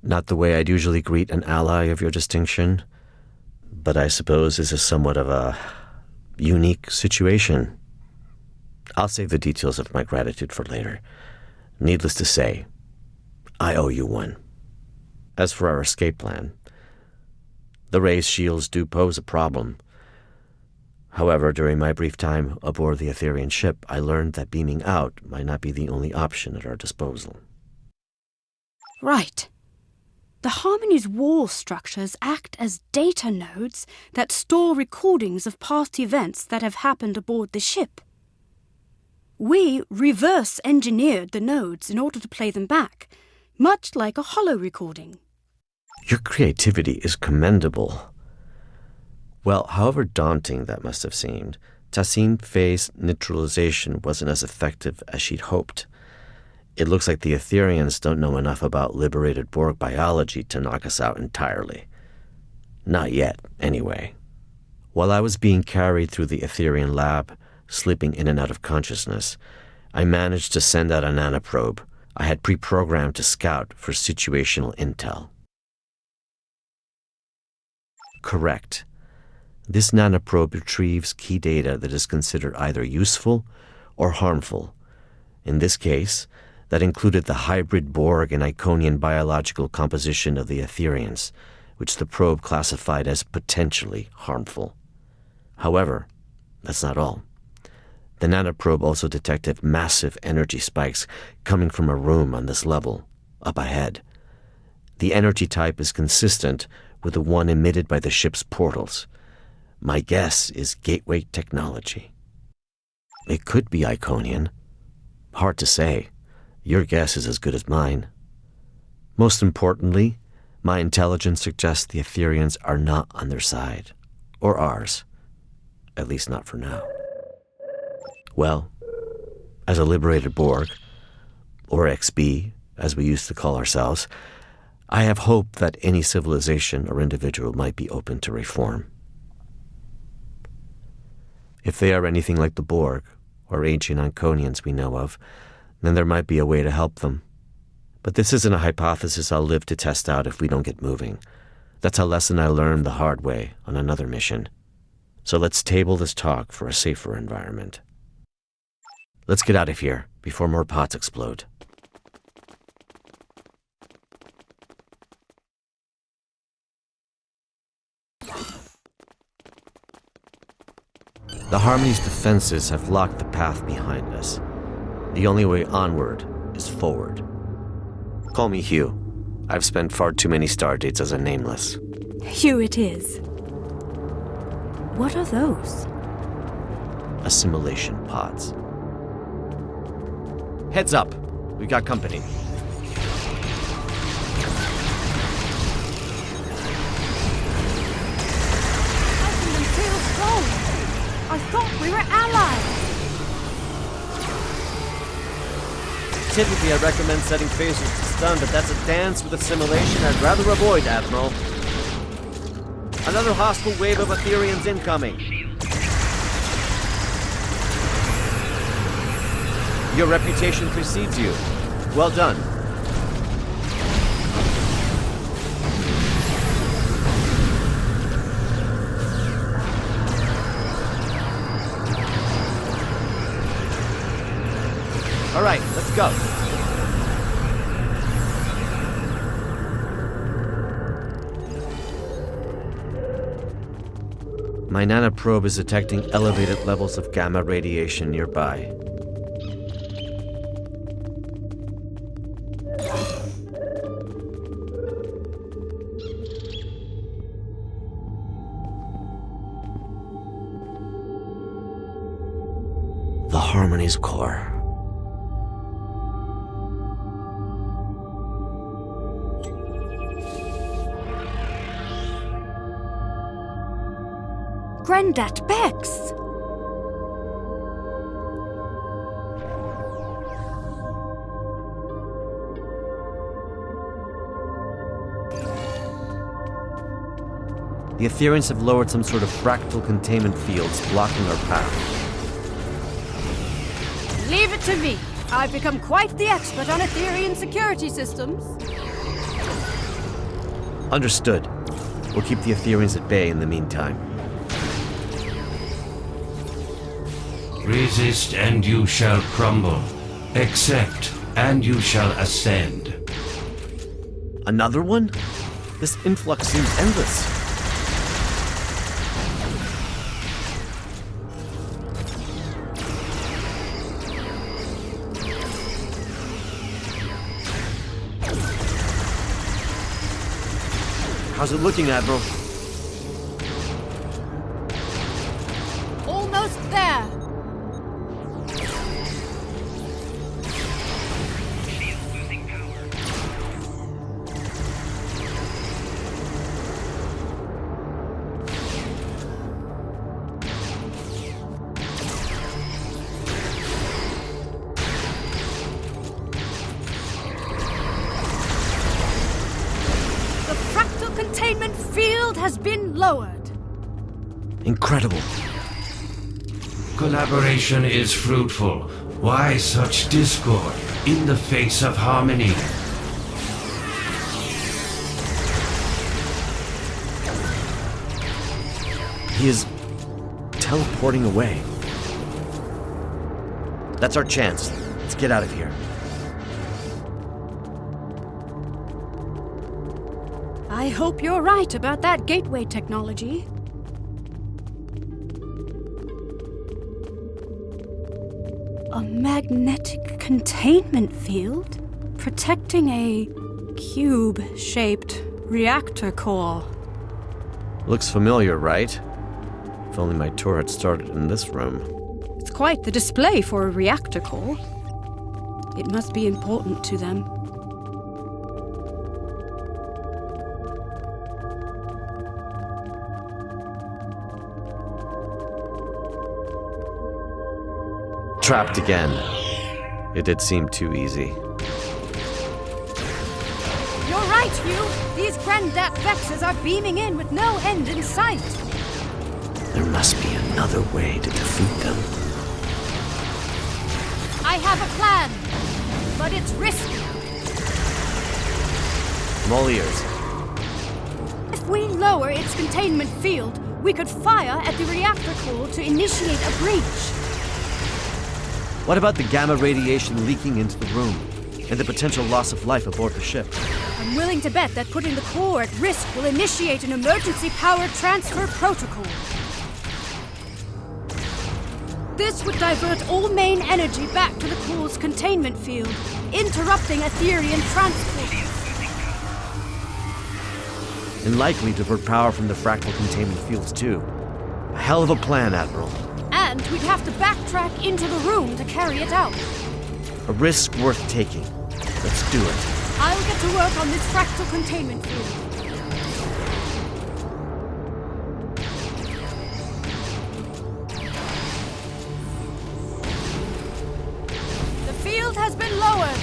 Not the way I'd usually greet an ally of your distinction, but I suppose this is somewhat of a unique situation. I'll save the details of my gratitude for later. Needless to say, I owe you one. As for our escape plan, the raised shields do pose a problem. However, during my brief time aboard the Etherean ship, I learned that beaming out might not be the only option at our disposal. Right. The Harmony's wall structures act as data nodes that store recordings of past events that have happened aboard the ship. We reverse-engineered the nodes in order to play them back, much like a holo recording. Your creativity is commendable. Well, however daunting that must have seemed, Tassine Faye's neutralization wasn't as effective as she'd hoped. It looks like the Etherians don't know enough about liberated Borg biology to knock us out entirely. Not yet, anyway. While I was being carried through the Etherian lab, slipping in and out of consciousness, I managed to send out a nanoprobe I had pre-programmed to scout for situational intel. Correct. This nanoprobe retrieves key data that is considered either useful or harmful. In this case, that included the hybrid Borg and Iconian biological composition of the Etherians, which the probe classified as potentially harmful. However, that's not all. The nanoprobe also detected massive energy spikes coming from a room on this level, up ahead. The energy type is consistent with the one emitted by the ship's portals. My guess is gateway technology. It could be Iconian. Hard to say. Your guess is as good as mine. Most importantly, my intelligence suggests the Etherians are not on their side. Or ours. At least not for now. Well, as a liberated Borg, or XB, as we used to call ourselves, I have hope that any civilization or individual might be open to reform. If they are anything like the Borg, or ancient Iconians we know of, then there might be a way to help them. But this isn't a hypothesis I'll live to test out if we don't get moving. That's a lesson I learned the hard way on another mission. So let's table this talk for a safer environment. Let's get out of here before more pots explode. The Harmony's defenses have locked the path behind us. The only way onward is forward. Call me Hugh. I've spent far too many stardates as a nameless. Hugh it is. What are those? Assimilation pods. Heads up. We've got company. How can they feel strong? I thought we were allies. Typically, I recommend setting phasers to stun, but that's a dance with assimilation I'd rather avoid, Admiral. Another hostile wave of Etherians incoming. Your reputation precedes you. Well done. All right, let's go. My nanoprobe is detecting elevated levels of gamma radiation nearby. The Harmony's core. Granddad Bex! The Etherians have lowered some sort of fractal containment fields blocking our path. Leave it to me. I've become quite the expert on Etherian security systems. Understood. We'll keep the Etherians at bay in the meantime. Resist and you shall crumble. Accept and you shall ascend. Another one? This influx seems endless. How's it looking, Admiral? Almost there. Containment field has been lowered. Incredible. Collaboration is fruitful. Why such discord in the face of harmony? He is teleporting away. That's our chance. Let's get out of here. I hope you're right about that gateway technology. A magnetic containment field protecting a cube-shaped reactor core. Looks familiar, right? If only my tour had started in this room. It's quite the display for a reactor core. It must be important to them. Trapped again. It did seem too easy. You're right, Hugh. These Grandat Vexes are beaming in with no end in sight. There must be another way to defeat them. I have a plan, but it's risky. I'm all ears. If we lower its containment field, we could fire at the reactor core to initiate a breach. What about the gamma radiation leaking into the room and the potential loss of life aboard the ship? I'm willing to bet that putting the core at risk will initiate an emergency power transfer protocol. This would divert all main energy back to the core's containment field, interrupting Etherian transport. And likely divert power from the fractal containment fields too. A hell of a plan, Admiral. And we'd have to backtrack into the room to carry it out. A risk worth taking. Let's do it. I'll get to work on this fractal containment field. The field has been lowered.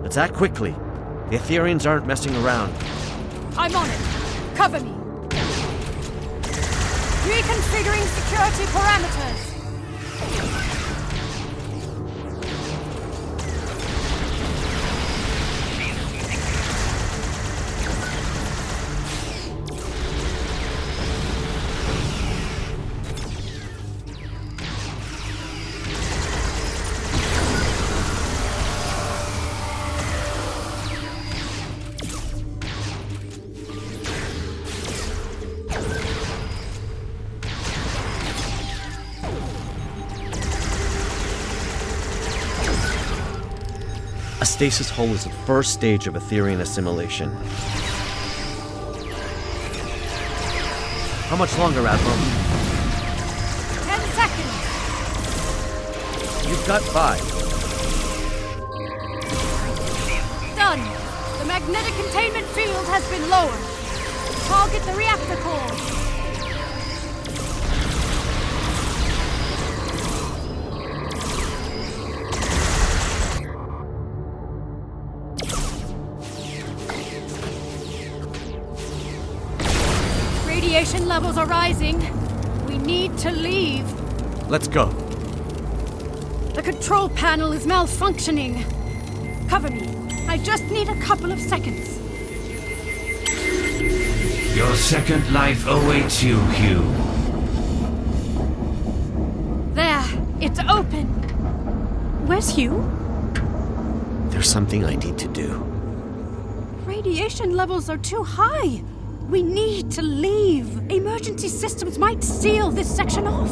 Let's act quickly. The Etherians aren't messing around. I'm on it. Cover me. Reconfiguring security parameters. A stasis hull is the first stage of Etherian assimilation. How much longer, Admiral? 10 seconds. You've got 5. Done. The magnetic containment field has been lowered. Target the reactor core. Radiation levels are rising. We need to leave. Let's go. The control panel is malfunctioning. Cover me. I just need a couple of seconds. Your second life awaits you, Hugh. There, it's open. Where's Hugh? There's something I need to do. Radiation levels are too high. We need to leave. Emergency systems might seal this section off.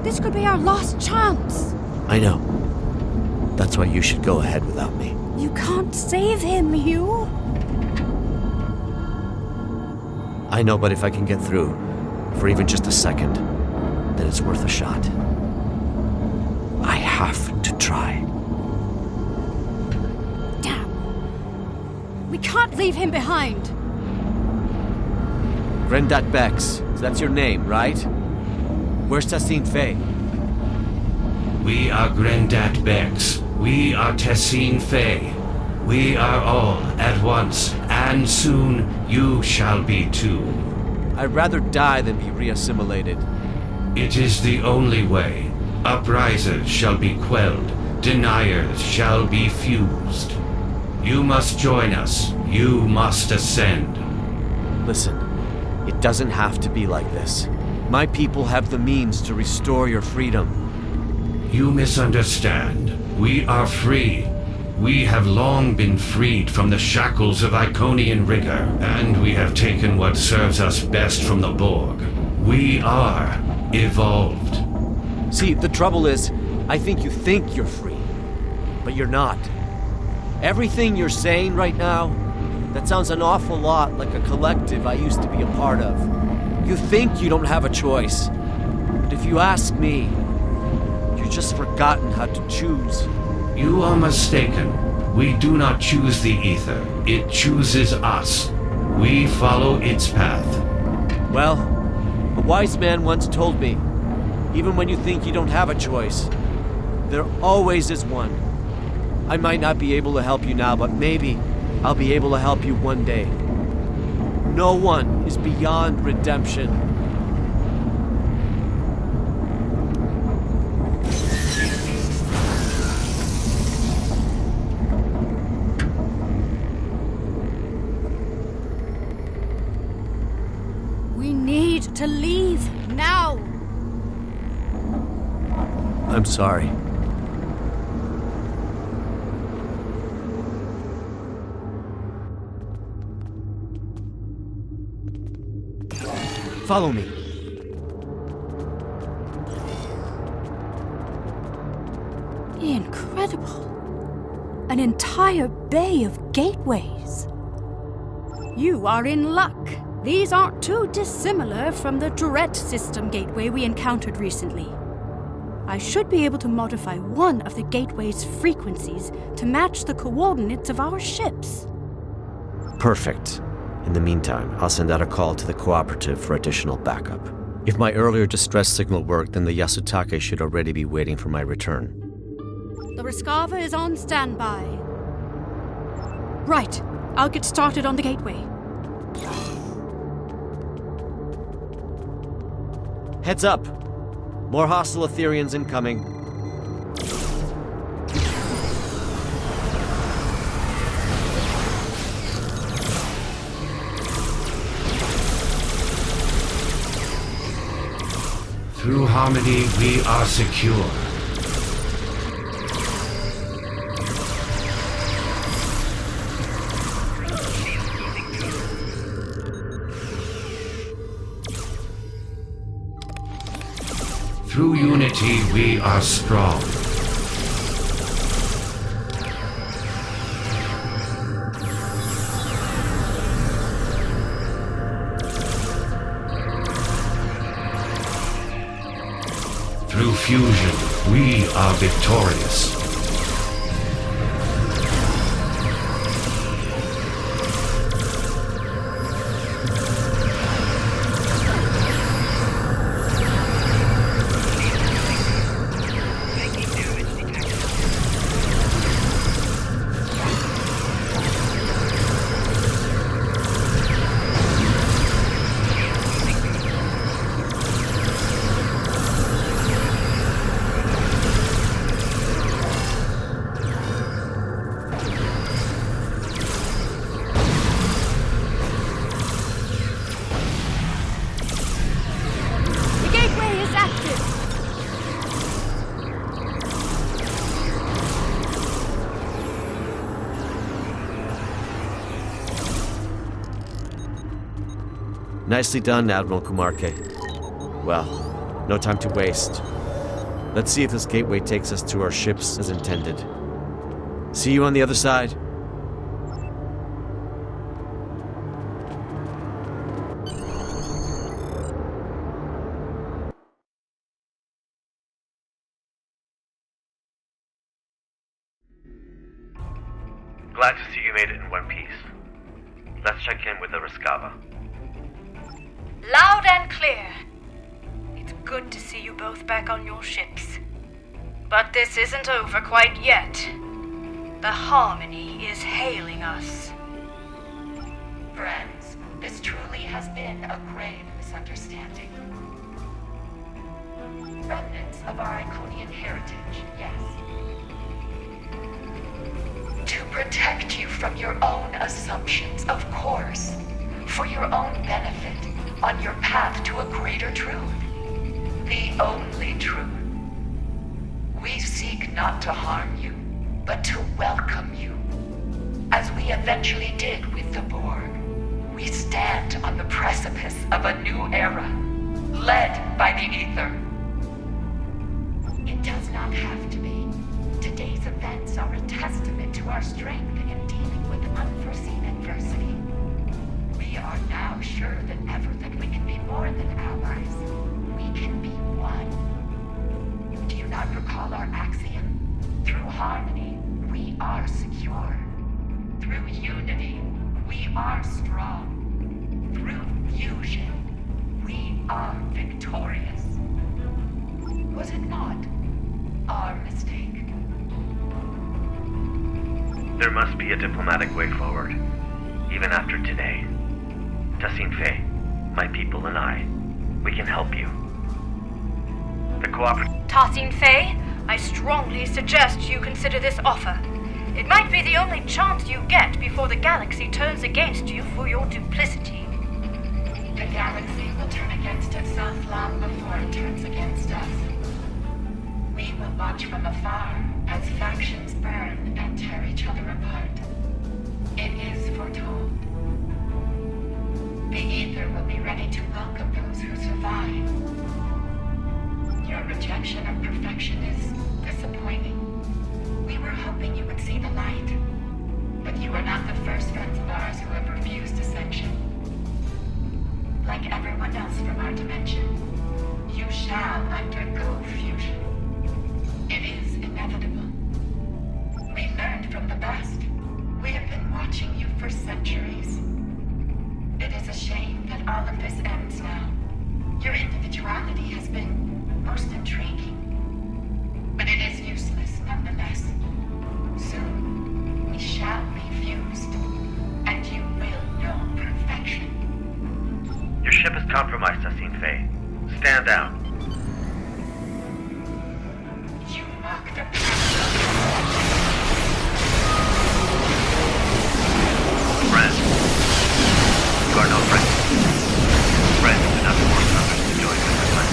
This could be our last chance. I know. That's why you should go ahead without me. You can't save him, Hugh. I know, but if I can get through, for even just a second, then it's worth a shot. I have to try. Damn. We can't leave him behind. Grendat Bex, that's your name, right? Where's Tassine Faye? We are Grendat Bex. We are Tassine Faye. We are all at once, and soon you shall be too. I'd rather die than be reassimilated. It is the only way. Uprisers shall be quelled. Deniers shall be fused. You must join us. You must ascend. Listen, it doesn't have to be like this. My people have the means to restore your freedom. You misunderstand. We are free. We have long been freed from the shackles of Iconian rigor, and we have taken what serves us best from the Borg. We are evolved. See, the trouble is, I think you think you're free, but you're not. Everything you're saying right now, that sounds an awful lot like a collective I used to be a part of. You think you don't have a choice, but if you ask me, you've just forgotten how to choose. You are mistaken. We do not choose the ether. It chooses us. We follow its path. Well, a wise man once told me, even when you think you don't have a choice, there always is one. I might not be able to help you now, but maybe I'll be able to help you one day. No one is beyond redemption. We need to leave now. I'm sorry. Follow me. Incredible. An entire bay of gateways. You are in luck. These aren't too dissimilar from the Tourette system gateway we encountered recently. I should be able to modify one of the gateway's frequencies to match the coordinates of our ships. Perfect. In the meantime, I'll send out a call to the cooperative for additional backup. If my earlier distress signal worked, then the Yasutake should already be waiting for my return. The Rescava is on standby. Right. I'll get started on the gateway. Heads up! More hostile Etherians incoming. Through harmony, we are secure. Through unity, we are strong. Through fusion, we are victorious. Nicely done, Admiral Kumarke. Well, no time to waste. Let's see if this gateway takes us to our ships as intended. See you on the other side. Glad to see you made it in one piece. Let's check in with the Riskava. Loud and clear. It's good to see you both back on your ships. But this isn't over quite yet. The Harmony is hailing us. Friends, this truly has been a grave misunderstanding. Remnants of our Iconian heritage, yes. To protect you from your own assumptions, of course. For your own benefit, on your path to a greater truth. The only truth. We seek not to harm you, but to welcome you. As we eventually did with the Borg. We stand on the precipice of a new era, led by the Ether. It does not have to be. Today's events are a testament to our strength in dealing with unforeseen adversity. We are now sure than ever that we can be more than allies. We can be one. Do you not recall our axiom? Through harmony, we are secure. Through unity, we are strong. Through fusion, we are victorious. Was it not our mistake? There must be a diplomatic way forward, even after today. Tassine Faye, my people and I, we can help you. The cooperative... Tassine Faye, I strongly suggest you consider this offer. It might be the only chance you get before the galaxy turns against you for your duplicity. The galaxy will turn against itself long before it turns against us. We will watch from afar as factions burn and tear each other apart. It is foretold. The Ether will be ready to welcome those who survive. Your rejection of perfection is disappointing. We were hoping you would see the light, but you are not the first friends of ours who have refused ascension. Like everyone else from our dimension, you shall undergo fusion. It is inevitable. We learned from the best. We have been watching you for centuries. It is a shame that all of this ends now. Your individuality has been most intriguing. But it is useless nonetheless. Soon, we shall be fused, and you will know perfection. Your ship is compromised, Tassine Faye. Stand down. You mock the Friend. You are no friend. Friends do not force others to join their plan.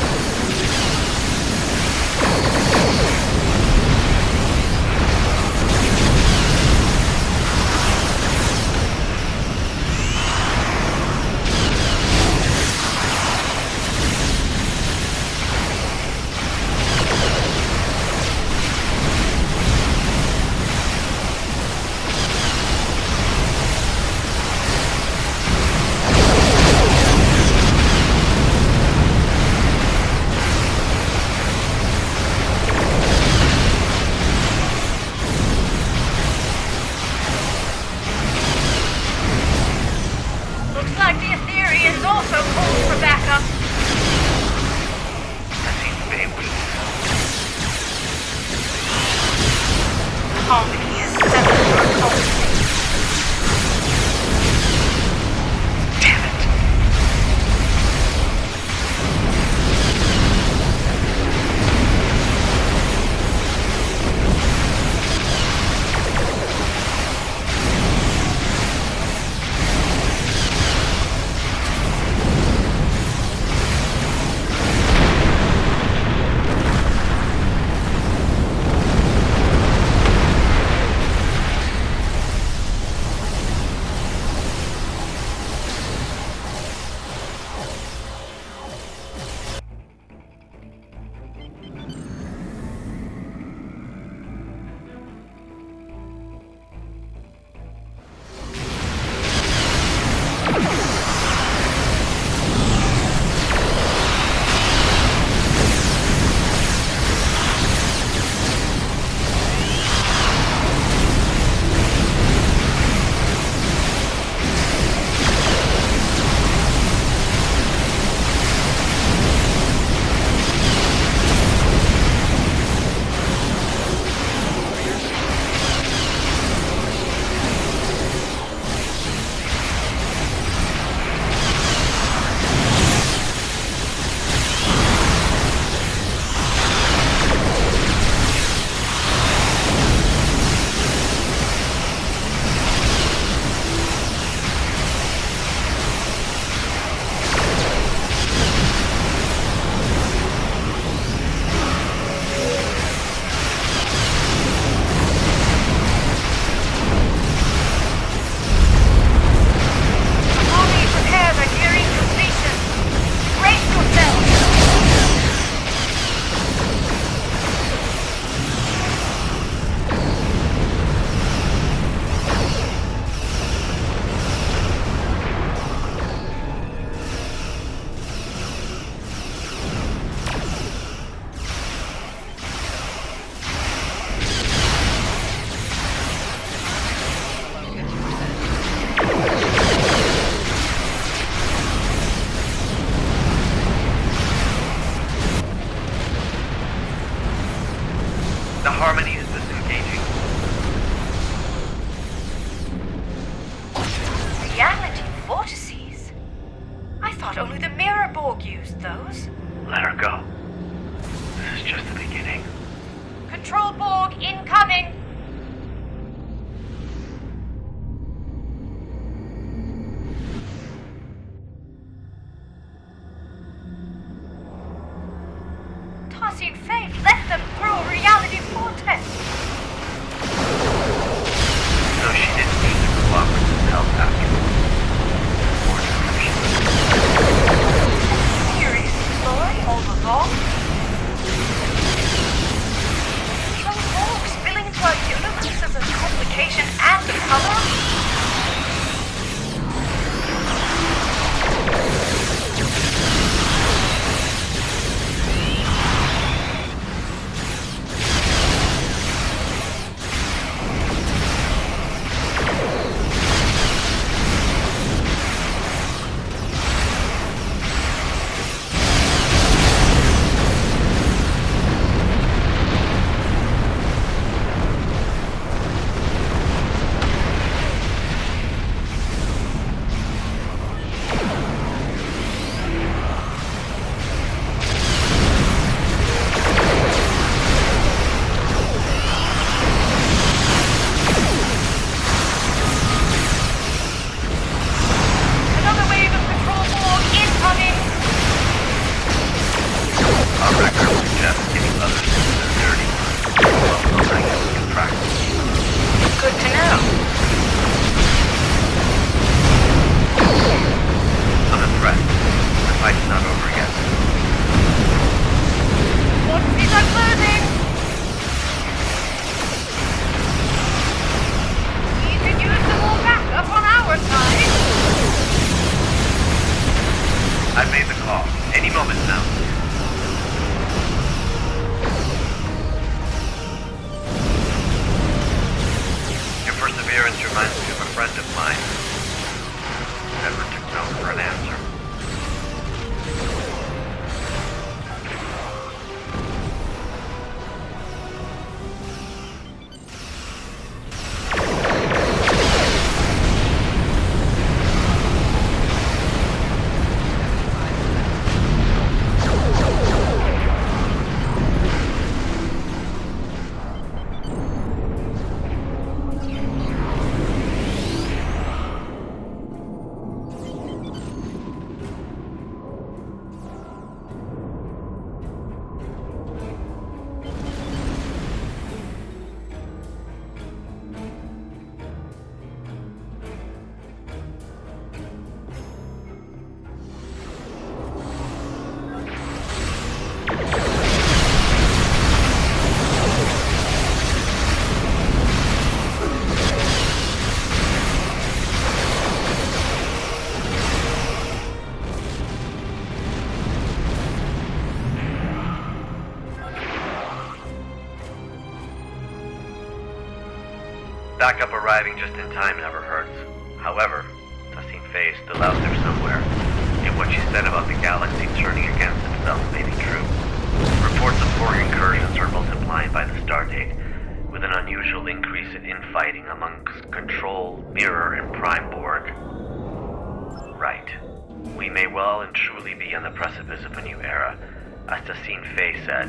sure Borg used those. Let her go. This is just the beginning. Control Borg incoming! Tossing Faith, let them through a reality vortex! No, she didn't need the cooperative help after all. Serious story all along? Some Borg spilling into our universe as a complication and a cover? I've made the call. Any moment now. Your perseverance reminds me of a friend of mine. Never took no for an answer. Backup arriving just in time never hurts. However, Tassine Faye is still out there somewhere, and what she said about the galaxy turning against itself may be true. Reports of Borg incursions are multiplying by the stardate, with an unusual increase in infighting amongst Control, Mirror, and Prime Borg. Right. We may well and truly be on the precipice of a new era, as Tassine Faye said,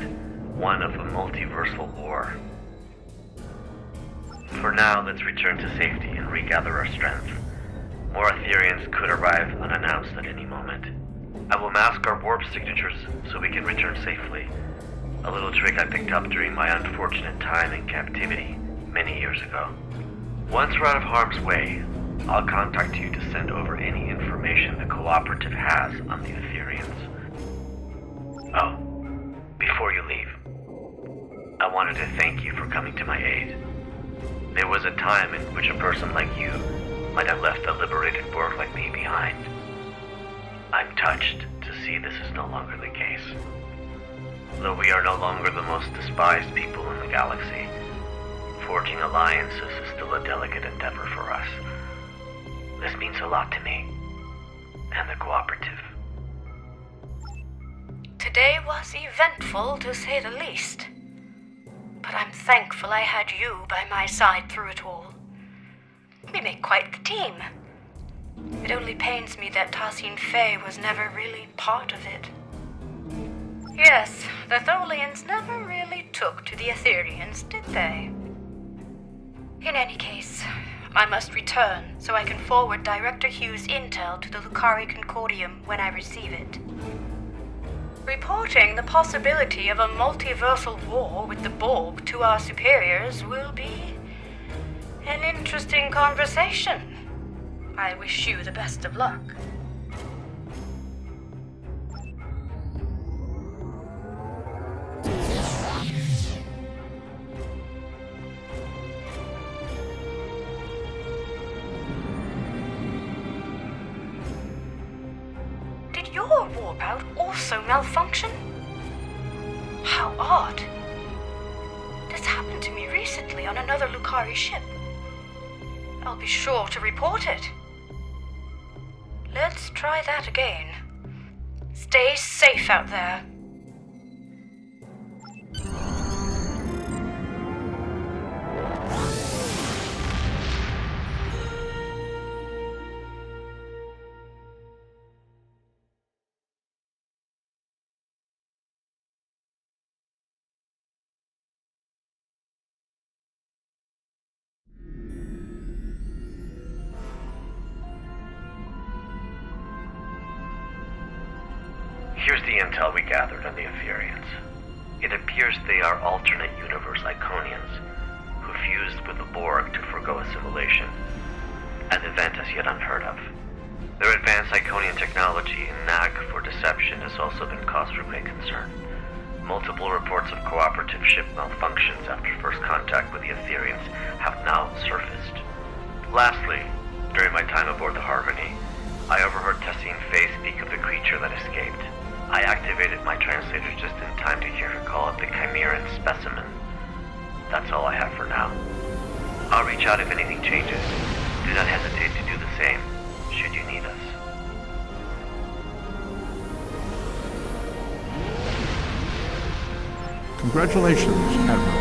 one of a multiversal war. For now, let's return to safety and regather our strength. More Ethereans could arrive unannounced at any moment. I will mask our warp signatures so we can return safely. A little trick I picked up during my unfortunate time in captivity many years ago. Once we're out of harm's way, I'll contact you to send over any information the Cooperative has on the Ethereans. Oh, before you leave, I wanted to thank you for coming to my aid. There was a time in which a person like you might have left a liberated Borg like me behind. I'm touched to see this is no longer the case. Though we are no longer the most despised people in the galaxy, forging alliances is still a delicate endeavor for us. This means a lot to me, and the Cooperative. Today was eventful, to say the least. But I'm thankful I had you by my side through it all. We make quite the team. It only pains me that Tassine Fey was never really part of it. Yes, the Tholians never really took to the Aetherians, did they? In any case, I must return so I can forward Director Hughes' intel to the Lucari Concordium when I receive it. Reporting the possibility of a multiversal war with the Borg to our superiors will be an interesting conversation. I wish you the best of luck. Did your warp out also malfunction? How odd. This happened to me recently on another Lucari ship. I'll be sure to report it. Let's try that again. Stay safe out there. Here's the intel we gathered on the Aetherians. It appears they are alternate universe Iconians who fused with the Borg to forgo assimilation, an event as yet unheard of. Their advanced Iconian technology and knack for deception has also been cause for great concern. Multiple reports of cooperative ship malfunctions after first contact with the Aetherians have now surfaced. Lastly, during my time aboard the Harmony, I overheard Tassine Fey speak of the creature that escaped. I activated my translator just in time to hear her call it the Chimeran specimen. That's all I have for now. I'll reach out if anything changes. Do not hesitate to do the same, should you need us. Congratulations, Admiral.